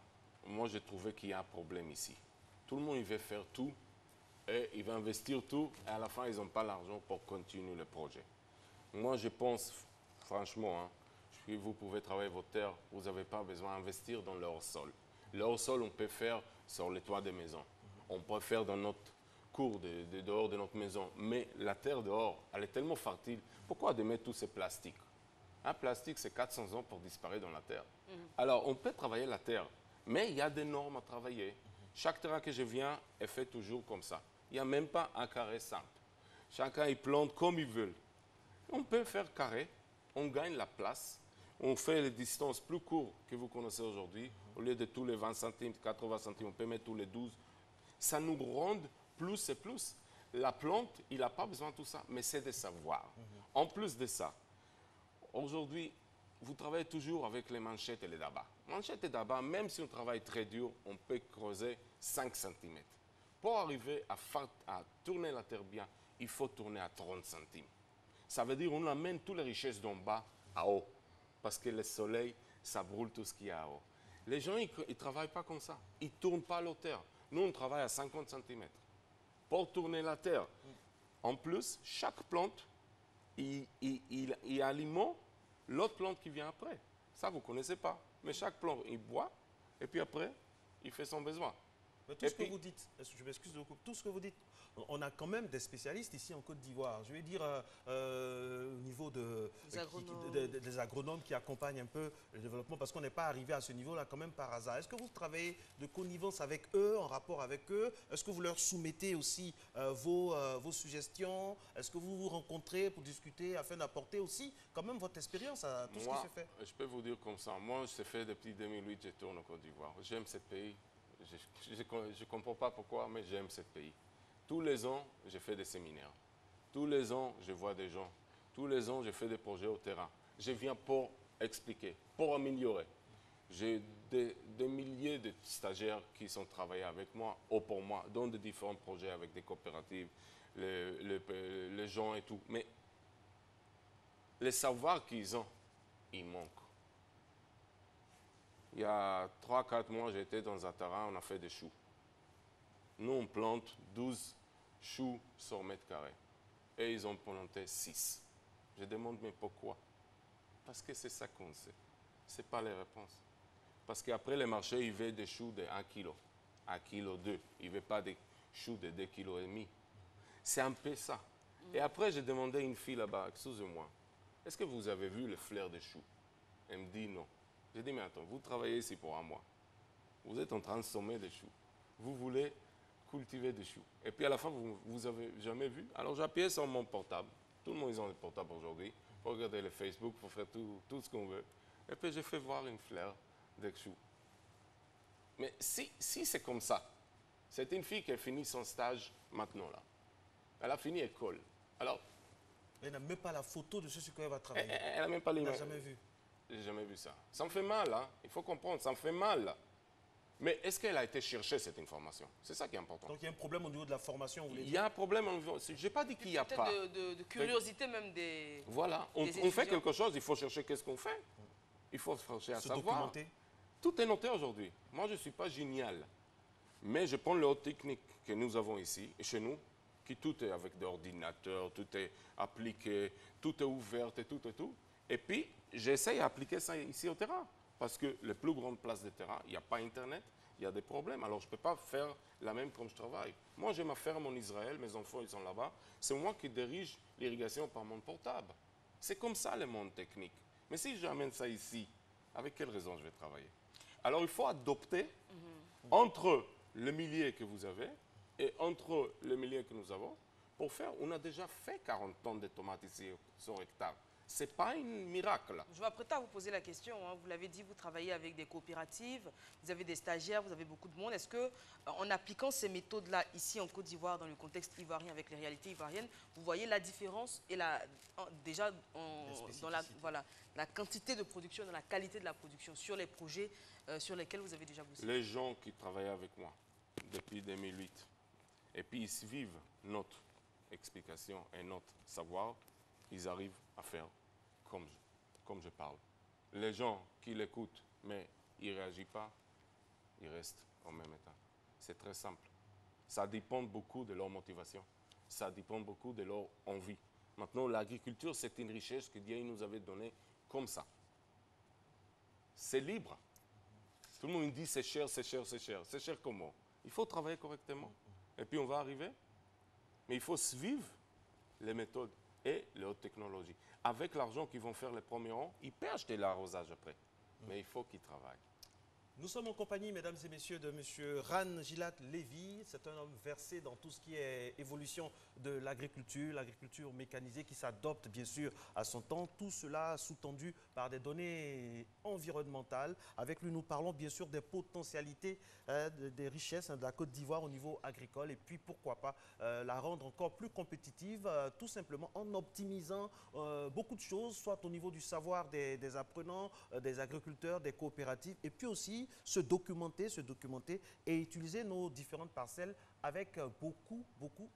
moi, j'ai trouvé qu'il y a un problème ici. Tout le monde, il veut faire tout, et il va investir tout, et à la fin, ils n'ont pas l'argent pour continuer le projet. Moi, je pense, franchement, hein, que vous pouvez travailler votre terre, vous n'avez pas besoin d'investir dans le hors-sol. Le hors-sol, on peut faire sur les toits des maisons. On peut faire dans notre cour, dehors de notre maison. Mais la terre dehors, elle est tellement fertile. Pourquoi de mettre tous ces plastiques? Un plastique, c'est 400 ans pour disparaître dans la terre. Alors, on peut travailler la terre, mais il y a des normes à travailler. Chaque terrain que je viens est fait toujours comme ça. Il n'y a même pas un carré simple. Chacun, il plante comme il veut. On peut faire carré, on gagne la place, on fait les distances plus courtes que vous connaissez aujourd'hui. Au lieu de tous les 20 centimes, 80 centimes, on peut mettre tous les 12. Ça nous rend plus et plus. La plante, il n'a pas besoin de tout ça, mais c'est de savoir. En plus de ça, aujourd'hui, vous travaillez toujours avec les manchettes et les dabas. Manchettes et dabas, même si on travaille très dur, on peut creuser 5 cm. Pour arriver à tourner la terre bien, il faut tourner à 30 centimes. Ça veut dire qu'on amène toutes les richesses d'en bas à haut. Parce que le soleil, ça brûle tout ce qu'il y a à haut. Les gens, ils ne travaillent pas comme ça. Ils ne tournent pas la terre. Nous, on travaille à 50 cm pour tourner la terre. En plus, chaque plante, il alimente l'autre plante qui vient après. Ça, vous ne connaissez pas. Mais chaque plante, il boit, et puis après, il fait son besoin. Mais tout ce que vous dites, je m'excuse de vous couper, tout ce que vous dites, on a quand même des spécialistes ici en Côte d'Ivoire. Je vais dire au niveau des agronomes qui accompagnent un peu le développement, parce qu'on n'est pas arrivé à ce niveau-là quand même par hasard. Est-ce que vous travaillez de connivence avec eux, en rapport avec eux? Est-ce que vous leur soumettez aussi vos suggestions? Est-ce que vous vous rencontrez pour discuter afin d'apporter aussi quand même votre expérience à tout ce qui se fait? Je peux vous dire comme ça. Moi, je fais depuis 2008, je tourne en Côte d'Ivoire. J'aime ce pays. Je ne comprends pas pourquoi, mais j'aime ce pays. Tous les ans, je fais des séminaires. Tous les ans, je vois des gens. Tous les ans, je fais des projets au terrain. Je viens pour expliquer, pour améliorer. J'ai des milliers de stagiaires qui sont travaillés avec moi, ou pour moi, dans de différents projets avec des coopératives, les gens et tout. Mais les savoirs qu'ils ont, ils manquent. Il y a 3-4 mois, j'étais dans un terrain, on a fait des choux. Nous, on plante 12 choux sur mètre carré. Et ils ont planté 6. Je demande, mais pourquoi? Parce que c'est ça qu'on sait. Ce n'est pas les réponses. Parce qu'après, les marchés, ils veulent des choux de 1 kg, 1 kg 2. Ils ne veulent pas des choux de 2,5 kg. C'est un peu ça. Et après, j'ai demandé à une fille là-bas, excusez-moi, est-ce que vous avez vu le flair des choux? Elle me dit non. J'ai dit, mais attends, vous travaillez ici pour un mois. Vous êtes en train de semer des choux. Vous voulez cultiver des choux. Et puis à la fin, vous n'avez jamais vu. Alors j'ai appuyé sur mon portable. Tout le monde ils ont des portables aujourd'hui. Pour regarder le Facebook, pour faire tout ce qu'on veut. Et puis j'ai fait voir une fleur de choux. Mais si c'est comme ça, c'est une fille qui a fini son stage maintenant là. Elle a fini l'école. Alors, elle n'a même pas la photo de ce qu'elle va travailler. Elle n'a même pas l'image. Elle n'a jamais vu. J'ai jamais vu ça. Ça me fait mal, hein. Il faut comprendre, ça me fait mal. Mais est-ce qu'elle a été chercher cette information? C'est ça qui est important. Donc il y a un problème au niveau de la formation, vous voulez dire? Il y a un problème, je n'ai pas dit qu'il n'y a pas. De curiosité même des... Voilà, on fait quelque chose, il faut chercher qu'est-ce qu'on fait. Il faut chercher à savoir. Documenter. Tout est noté aujourd'hui. Moi, je ne suis pas génial. Mais je prends les hautes techniques que nous avons ici, et chez nous, qui tout est avec des ordinateurs, tout est appliqué, tout est ouvert et tout et tout. Et puis, j'essaye d'appliquer ça ici au terrain. Parce que les plus grandes places de terrain, il n'y a pas Internet, il y a des problèmes. Alors, je ne peux pas faire la même comme je travaille. Moi, j'ai ma ferme en Israël, mes enfants, ils sont là-bas. C'est moi qui dirige l'irrigation par mon portable. C'est comme ça le monde technique. Mais si j'amène ça ici, avec quelle raison je vais travailler? Alors, il faut adopter entre le millier que vous avez et entre le millier que nous avons pour faire. On a déjà fait 40 tonnes de tomates ici sur hectare. Ce n'est pas un miracle. Je m'apprête à vous poser la question. Hein. Vous l'avez dit, vous travaillez avec des coopératives, vous avez des stagiaires, vous avez beaucoup de monde. Est-ce que, en appliquant ces méthodes-là ici en Côte d'Ivoire, dans le contexte ivoirien, avec les réalités ivoiriennes, vous voyez la différence et déjà dans la quantité de production, dans la qualité de la production sur les projets sur lesquels vous avez déjà bossé? Les gens qui travaillent avec moi depuis 2008, et puis ils suivent notre explication et notre savoir, ils arrivent à faire comme je parle. Les gens qui l'écoutent, mais ils ne réagissent pas, ils restent au même état. C'est très simple. Ça dépend beaucoup de leur motivation. Ça dépend beaucoup de leur envie. Maintenant, l'agriculture, c'est une richesse que Dieu nous avait donnée comme ça. C'est libre. Tout le monde dit c'est cher, c'est cher, c'est cher. C'est cher comment? Il faut travailler correctement. Et puis on va arriver. Mais il faut suivre les méthodes et les hautes technologies. Avec l'argent qu'ils vont faire les premiers rangs, ils peuvent acheter l'arrosage après. Mais il faut qu'ils travaillent. Nous sommes en compagnie, mesdames et messieurs, de M. Ran Gilat Lévy. C'est un homme versé dans tout ce qui est évolution de l'agriculture mécanisée qui s'adopte bien sûr à son temps. Tout cela sous-tendu par des données environnementales. Avec lui, nous parlons bien sûr des potentialités, des richesses de la Côte d'Ivoire au niveau agricole. Et puis, pourquoi pas la rendre encore plus compétitive, tout simplement en optimisant beaucoup de choses, soit au niveau du savoir des apprenants, des agriculteurs, des coopératives, et puis aussi se documenter et utiliser nos différentes parcelles avec beaucoup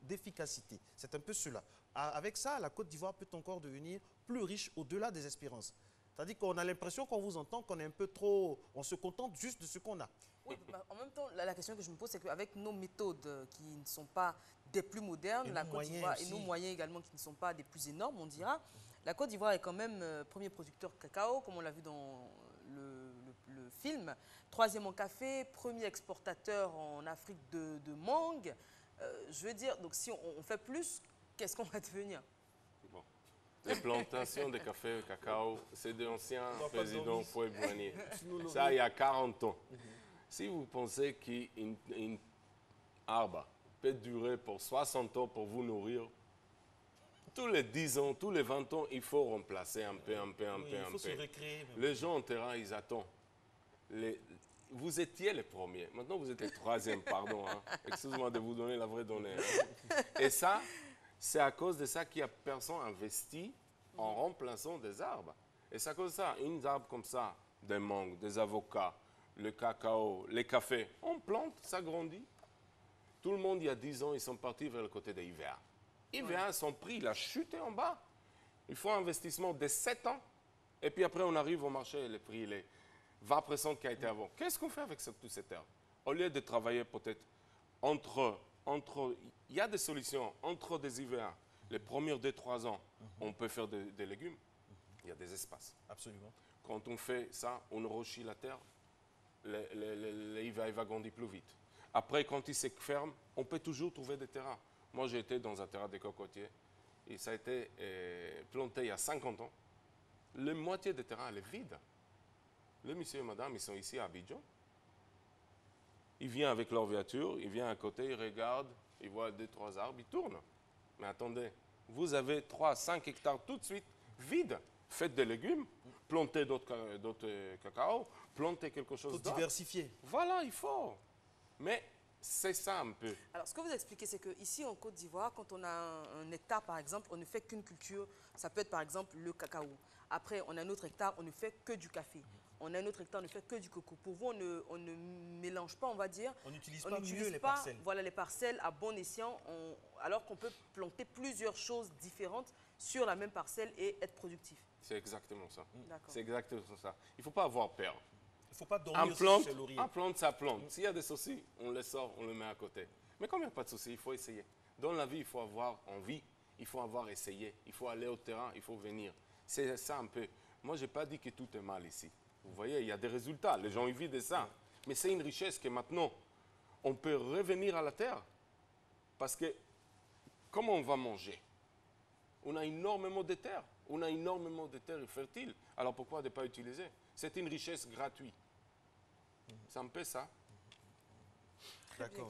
d'efficacité. C'est un peu cela. Avec ça, la Côte d'Ivoire peut encore devenir plus riche au-delà des espérances. C'est-à-dire qu'on a l'impression qu'on vous entend, qu'on est un peu trop... On se contente juste de ce qu'on a. Oui, en même temps, la question que je me pose, c'est qu'avec nos méthodes qui ne sont pas des plus modernes, la Côte d'Ivoire, et nos moyens également qui ne sont pas des plus énormes, on dira, la Côte d'Ivoire est quand même premier producteur de cacao, comme on l'a vu dans le film, troisième en café, premier exportateur en Afrique de mangue. Je veux dire, donc si on fait plus, qu'est-ce qu'on va devenir? Bon. Les plantations de café et cacao, c'est de l'ancien président Fouet-Boigny. Ça, il y a 40 ans. Si vous pensez qu'une arbre peut durer pour 60 ans pour vous nourrir, tous les 10 ans, tous les 20 ans, il faut remplacer un peu. Il faut se recréer. Les gens en terrain, ils attendent. Vous étiez les premiers. Maintenant, vous êtes les troisièmes, pardon. Hein. Excusez-moi de vous donner la vraie donnée. Hein. Et ça, c'est à cause de ça qu'il n'y a personne investi en remplaçant des arbres. Et c'est à cause de ça, une arbre comme ça, des mangues, des avocats, le cacao, les cafés, on plante, ça grandit. Tout le monde, il y a 10 ans, ils sont partis vers le côté des IVA. IVA, son prix, il a chuté en bas. Il faut un investissement de 7 ans. Et puis après, on arrive au marché et le prix, il est 20% qui a été avant. Qu'est-ce qu'on fait avec toute cette herbe? Au lieu de travailler peut-être entre... Il y a des solutions entre des IVA. Les premiers 2-3 ans, on peut faire des légumes. Il y a des espaces. Absolument. Quand on fait ça, on enrichit la terre. l'IVA va grandir plus vite. Après, quand il se ferme, on peut toujours trouver des terrains. Moi, j'ai été dans un terrain de cocotiers et ça a été planté il y a 50 ans. La moitié des terrains, elle est vide. Le monsieur et madame, ils sont ici à Abidjan. Ils viennent avec leur voiture, ils viennent à côté, ils regardent, ils voient 2-3 arbres, ils tournent. Mais attendez, vous avez 3-5 hectares tout de suite vides. Faites des légumes, plantez d'autres cacao, plantez quelque chose d'autre. Pour diversifier. Voilà, il faut. Mais c'est ça un peu. Alors, ce que vous expliquez, c'est qu'ici, en Côte d'Ivoire, quand on a un hectare, par exemple, on ne fait qu'une culture. Ça peut être, par exemple, le cacao. Après, on a un autre hectare, on ne fait que du café. On a un autre hectare, on ne fait que du coco. Pour vous, on ne mélange pas, on va dire. On n'utilise pas mieux les parcelles. Voilà, les parcelles à bon escient, alors qu'on peut planter plusieurs choses différentes sur la même parcelle et être productif. C'est exactement ça. C'est exactement ça. Il ne faut pas avoir peur. Il ne faut pas dormir sur ses lauriers. Un plante, ça plante. S'il y a des soucis, on les sort, on les met à côté. Mais quand il n'y a pas de soucis, il faut essayer. Dans la vie, il faut avoir envie, il faut avoir essayé, il faut aller au terrain, il faut venir. C'est ça un peu. Moi, je n'ai pas dit que tout est mal ici. Vous voyez, il y a des résultats. Les gens ils vivent de ça. Mais c'est une richesse que maintenant, on peut revenir à la terre. Parce que, comment on va manger? On a énormément de terres. On a énormément de terres fertiles. Alors pourquoi ne pas utiliser? C'est une richesse gratuite. C'est un peu ça.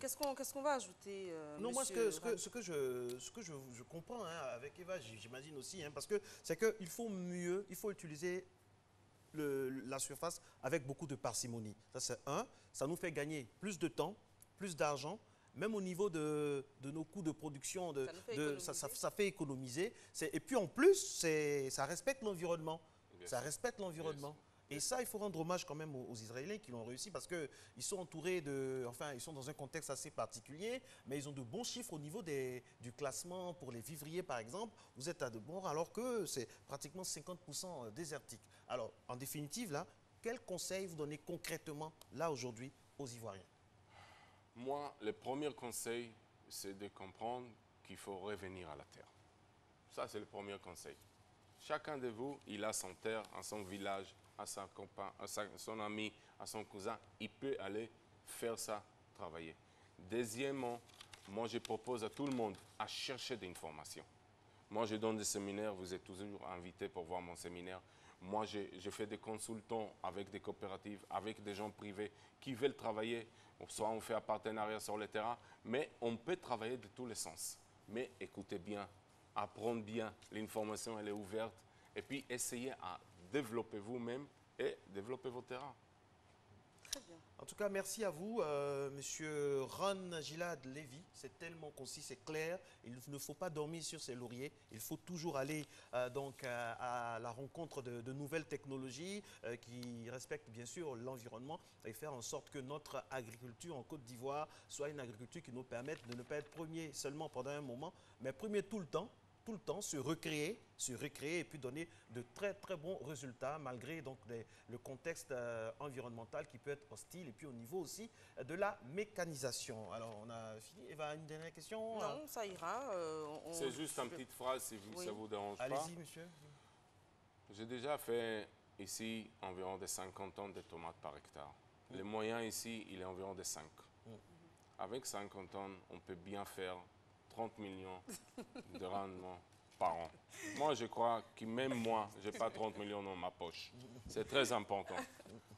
Qu'est-ce qu'on va ajouter, non, moi, ce que je comprends hein, avec Eva, j'imagine aussi, hein, parce que c'est qu'il faut mieux, il faut utiliser la surface avec beaucoup de parcimonie. Ça, c'est un. Ça nous fait gagner plus de temps, plus d'argent, même au niveau de nos coûts de production, ça fait économiser. Et puis en plus, ça respecte l'environnement. Ça respecte l'environnement. Et ça, il faut rendre hommage quand même aux Israéliens qui l'ont réussi parce qu'ils sont entourés de... Enfin, ils sont dans un contexte assez particulier, mais ils ont de bons chiffres au niveau du classement pour les vivriers, par exemple. Vous êtes à de bons, alors que c'est pratiquement 50% désertique. Alors, en définitive, là, quel conseil vous donnez concrètement, là, aujourd'hui, aux Ivoiriens? Moi, le premier conseil, c'est de comprendre qu'il faut revenir à la terre. Ça, c'est le premier conseil. Chacun de vous, il a son terre, à son village, à sa compagne, à son ami, à son cousin. Il peut aller faire ça, travailler. Deuxièmement, moi, je propose à tout le monde à chercher des informations. Moi, je donne des séminaires. Vous êtes toujours invités pour voir mon séminaire. Moi, je fais des consultants avec des coopératives, avec des gens privés qui veulent travailler. Soit on fait un partenariat sur le terrain, mais on peut travailler de tous les sens. Mais écoutez bien, apprenez bien, l'information elle est ouverte, et puis essayez à développer vous-même et développer vos terrains. Très bien. En tout cas, merci à vous, Monsieur Ron Gilad Lévy. C'est tellement concis, c'est clair. Il ne faut pas dormir sur ses lauriers. Il faut toujours aller à la rencontre de nouvelles technologies qui respectent bien sûr l'environnement et faire en sorte que notre agriculture en Côte d'Ivoire soit une agriculture qui nous permette de ne pas être premier seulement pendant un moment, mais premier tout le temps, se recréer et puis donner de très très bons résultats malgré donc le contexte environnemental qui peut être hostile et puis au niveau aussi de la mécanisation. Alors on a fini. Eva, une dernière question? Non, ça ira. C'est juste une petite phrase si ça vous dérange pas. Allez-y, monsieur. J'ai déjà fait ici environ de 50 tonnes de tomates par hectare. Le moyen ici, il est environ de 5. Avec 50 tonnes, on peut bien faire 30 millions de rendement par an. Moi, je crois que même moi, je n'ai pas 30 millions dans ma poche. C'est très important.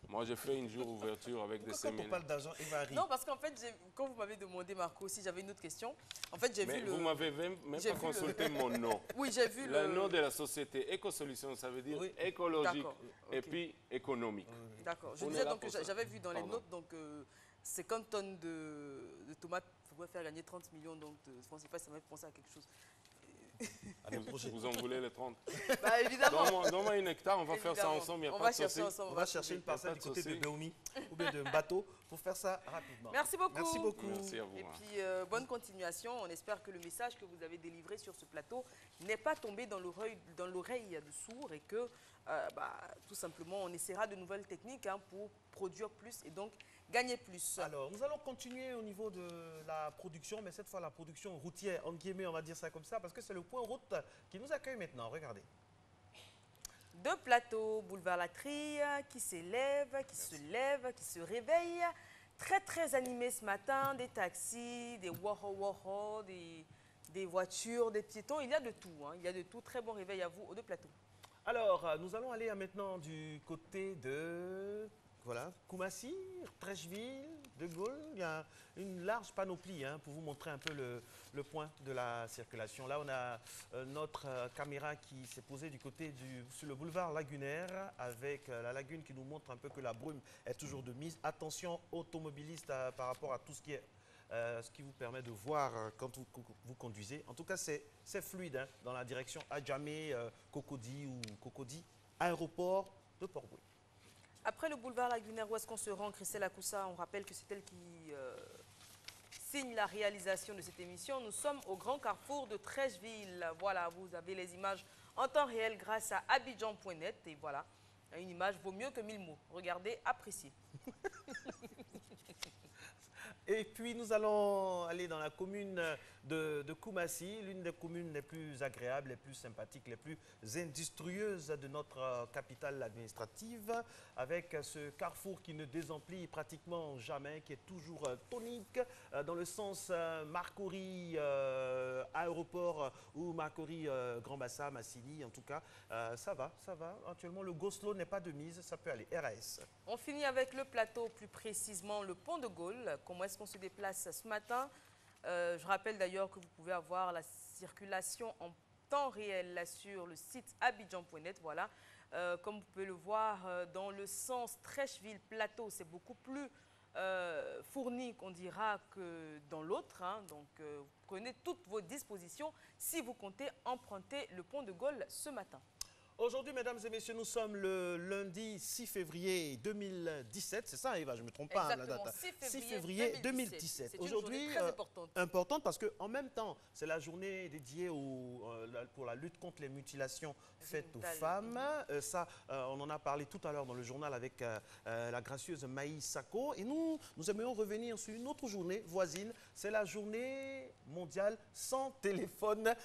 Moi, j'ai fait une jour ouverture avec des séminaires. Quand on parle d'argent, Eva rit. Non, parce qu'en fait, quand vous m'avez demandé, Marco, si j'avais une autre question, en fait, j'ai vu le... vous m'avez même pas consulté mon nom. Oui, j'ai vu le nom de la société. Éco-solution, ça veut dire écologique et puis économique. D'accord. Je disais donc que j'avais vu dans les notes, donc 50 tonnes de tomates, ça pourrait faire gagner 30 millions donc, de francs CFA, ça m'a fait penser à quelque chose. Vous en voulez les 30? Bah, évidemment. Donne-moi une hectare, on va faire ça ensemble. On va chercher ensemble. On va chercher une parcelle du côté de Beoumi ou bien d'un bateau pour faire ça rapidement. Merci beaucoup. Merci beaucoup. Merci à vous. Et puis, bonne continuation. On espère que le message que vous avez délivré sur ce plateau n'est pas tombé dans l'oreille de sourd et que, tout simplement, on essaiera de nouvelles techniques pour produire plus et donc gagner plus. Alors, nous allons continuer au niveau de la production, mais cette fois la production routière, en guillemets, on va dire ça comme ça, parce que c'est le point route qui nous accueille maintenant. Regardez. Deux plateaux, boulevard Latrie, qui s'élèvent, qui se lèvent, qui se réveillent. Très, très animés ce matin, des taxis, des woro-woro, des voitures, des piétons. Il y a de tout, il y a de tout. Très bon réveil à vous aux deux plateaux. Alors, nous allons aller maintenant du côté de... Voilà, Koumassi, Treichville, De Gaulle, il y a une large panoplie pour vous montrer un peu le point de la circulation. Là, on a notre caméra qui s'est posée du côté sur le boulevard lagunaire avec la lagune qui nous montre un peu que la brume est toujours de mise. Attention automobilistes par rapport à tout ce qui est ce qui vous permet de voir quand vous conduisez. En tout cas, c'est fluide dans la direction Adjamé, Cocody ou Cocody, aéroport de Port-Bouët. Après le boulevard lagunaire, où est-ce qu'on se rend, Christelle Akoussa? On rappelle que c'est elle qui signe la réalisation de cette émission. Nous sommes au grand carrefour de Treichville. Voilà, vous avez les images en temps réel grâce à Abidjan.net. Et voilà, une image vaut mieux que 1000 mots. Regardez, appréciez. Et puis nous allons aller dans la commune de Koumassi, l'une des communes les plus agréables, les plus sympathiques, les plus industrieuses de notre capitale administrative, avec ce carrefour qui ne désemplit pratiquement jamais, qui est toujours tonique, dans le sens Marcory aéroport ou Marcory Grand Bassam, Massili, en tout cas, ça va. Actuellement, le Goslo n'est pas de mise, ça peut aller. RAS. On finit avec le plateau, plus précisément le pont de Gaulle. Comment est-ce qu'on se déplace ce matin? Je rappelle d'ailleurs que vous pouvez avoir la circulation en temps réel là, sur le site abidjan.net. Voilà. Comme vous pouvez le voir, dans le sens Trècheville-Plateau, c'est beaucoup plus fourni, qu'on dira, que dans l'autre. Hein. Donc, vous prenez toutes vos dispositions si vous comptez emprunter le pont de Gaulle ce matin. Aujourd'hui, mesdames et messieurs, nous sommes le lundi 6 février 2017. C'est ça, Eva, je ne me trompe pas, hein, la date. 6 février 2017. Aujourd'hui, importante parce qu'en même temps, c'est la journée dédiée pour la lutte contre les mutilations faites aux femmes. On en a parlé tout à l'heure dans le journal avec la gracieuse Maï Sako. Et nous aimerions revenir sur une autre journée voisine. C'est la journée mondiale sans téléphone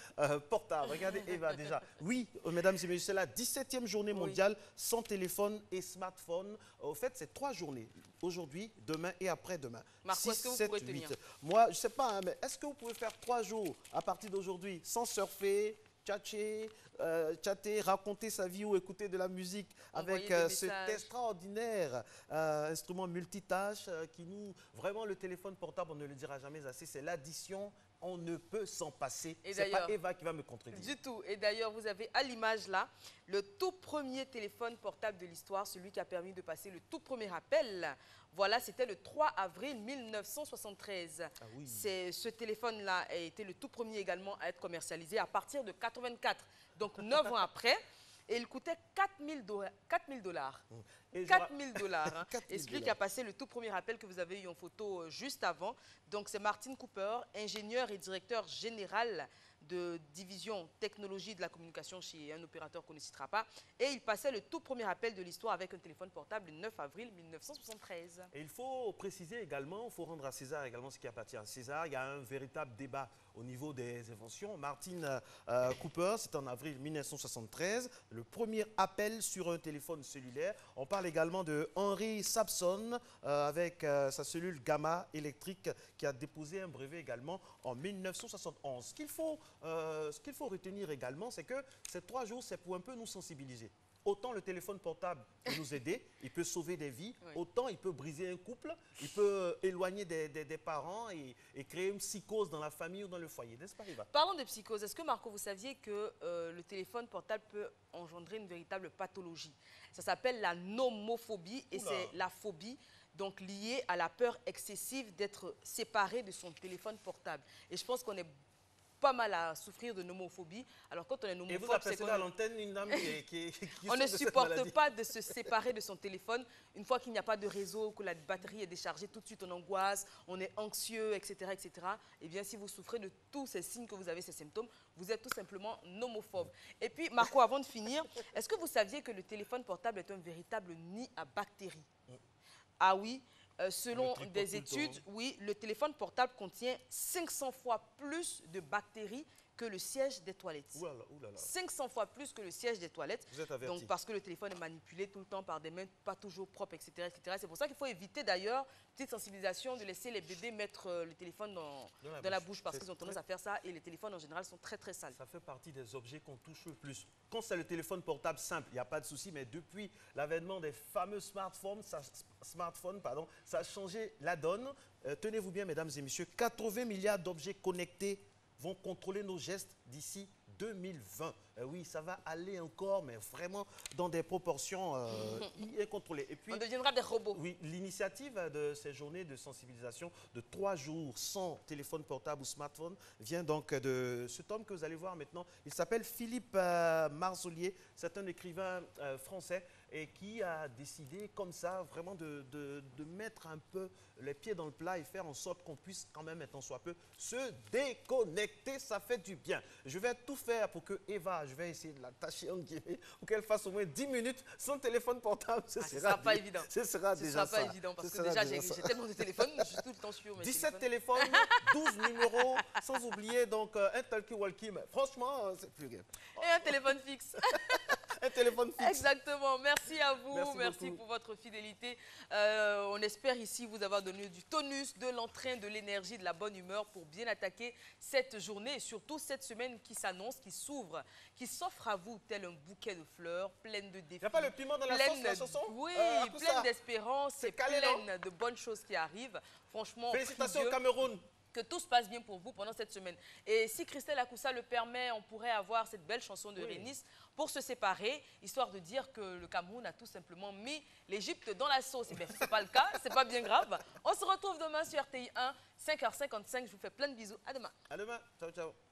portable. Regardez, Eva, déjà. Oui, mesdames et messieurs, c'est la 17e journée mondiale sans téléphone et smartphone. Au fait, c'est 3 journées. Aujourd'hui, demain et après-demain. Marco, est-ce que vous pouvez tenir? Moi, je ne sais pas, hein, mais est-ce que vous pouvez faire 3 jours à partir d'aujourd'hui sans surfer, chatter, raconter sa vie ou écouter de la musique avec cet extraordinaire instrument multitâche qui nous... Vraiment, le téléphone portable, on ne le dira jamais assez, c'est l'addition. On ne peut s'en passer. C'est pas Eva qui va me contredire. Du tout. Et d'ailleurs, vous avez à l'image là, le tout premier téléphone portable de l'histoire, celui qui a permis de passer le tout premier appel. Voilà, c'était le 3 avril 1973. Ah oui. Ce téléphone-là a été le tout premier également à être commercialisé à partir de 84. Donc 9 ans après. Et il coûtait 4 000 $. 4 000 $. Hein. Et celui qui a passé le tout premier appel que vous avez eu en photo juste avant, donc c'est Martin Cooper, ingénieur et directeur général de division technologie de la communication chez un opérateur qu'on ne citera pas. Et il passait le tout premier appel de l'histoire avec un téléphone portable le 9 avril 1973. Et il faut préciser également, il faut rendre à César également ce qui appartient à César. Il y a un véritable débat au niveau des inventions. Martin Cooper, c'est en avril 1973, le premier appel sur un téléphone cellulaire. On parle également de Henry Sampson avec sa cellule gamma électrique qui a déposé un brevet également en 1971. Ce qu'il faut retenir également, c'est que ces 3 jours, c'est pour un peu nous sensibiliser. Autant le téléphone portable peut nous aider, il peut sauver des vies, autant il peut briser un couple, il peut éloigner des parents et créer une psychose dans la famille ou dans le foyer, n'est-ce pas, Eva? Parlons de psychose. Est-ce que, Marco, vous saviez que le téléphone portable peut engendrer une véritable pathologie? Ça s'appelle la nomophobie et c'est la phobie donc liée à la peur excessive d'être séparé de son téléphone portable. Et je pense qu'on est pas mal à souffrir de nomophobie. Alors quand on est nomophobe, et vous appelez à l'antenne une dame qui on ne supporte pas de se séparer de son téléphone. Une fois qu'il n'y a pas de réseau, que la batterie est déchargée, tout de suite on angoisse, on est anxieux, etc., etc. Eh bien, si vous souffrez de tous ces signes que vous avez, ces symptômes, vous êtes tout simplement nomophobe. Et puis, Marco, avant de finir, est-ce que vous saviez que le téléphone portable est un véritable nid à bactéries? Ah oui. Selon des études, oui, le téléphone portable contient 500 fois plus de bactéries que le siège des toilettes. 500 fois plus que le siège des toilettes. Vous êtes averti. Donc, parce que le téléphone est manipulé tout le temps par des mains pas toujours propres, etc. etc. C'est pour ça qu'il faut éviter d'ailleurs, petite sensibilisation, de laisser les bébés mettre le téléphone dans la bouche parce qu'ils ont tendance à faire ça et les téléphones en général sont très très sales. Ça fait partie des objets qu'on touche le plus. Quand c'est le téléphone portable simple, il n'y a pas de souci, mais depuis l'avènement des fameux smartphones, ça a changé la donne. Tenez-vous bien, mesdames et messieurs, 80 milliards d'objets connectés vont contrôler nos gestes d'ici 2020. Oui, ça va aller encore, mais vraiment dans des proportions incontrôlées. Et puis, on deviendra des robots. Oui, l'initiative de ces journées de sensibilisation de 3 jours sans téléphone portable ou smartphone vient donc de cet homme que vous allez voir maintenant. Il s'appelle Philippe Marzolier. C'est un écrivain français et qui a décidé comme ça vraiment de mettre un peu les pieds dans le plat et faire en sorte qu'on puisse quand même, tant soit peu, se déconnecter. Ça fait du bien. Je vais tout faire pour que Eva je vais essayer de la tâcher entre guillemets pour qu'elle fasse au moins 10 minutes sans téléphone portable. Ce ne sera pas évident. Ce sera déjà ça. Ce ne sera pas évident parce que déjà, j'ai tellement de téléphones, je suis tout le temps sur mes 17 téléphones, 12 numéros, sans oublier donc un talkie-walkie. Franchement, c'est plus rien. Et un téléphone fixe. Un téléphone fixe. Exactement. Merci à vous. Merci pour votre fidélité. On espère ici vous avoir donné du tonus, de l'entrain, de l'énergie, de la bonne humeur pour bien attaquer cette journée et surtout cette semaine qui s'annonce, qui s'ouvre, qui s'offre à vous tel un bouquet de fleurs, pleine de défis. Il n'y a pas le piment dans la sauce, la chanson? Oui, pleine d'espérance et pleine de bonnes choses qui arrivent. Franchement, félicitations au Cameroun. Que tout se passe bien pour vous pendant cette semaine. Et si Christelle Akoussa le permet, on pourrait avoir cette belle chanson de Rénis pour se séparer, histoire de dire que le Cameroun a tout simplement mis l'Égypte dans la sauce. Eh bien, ce n'est pas le cas, ce n'est pas bien grave. On se retrouve demain sur RTI 1, 5h55. Je vous fais plein de bisous. À demain. À demain. Ciao, ciao.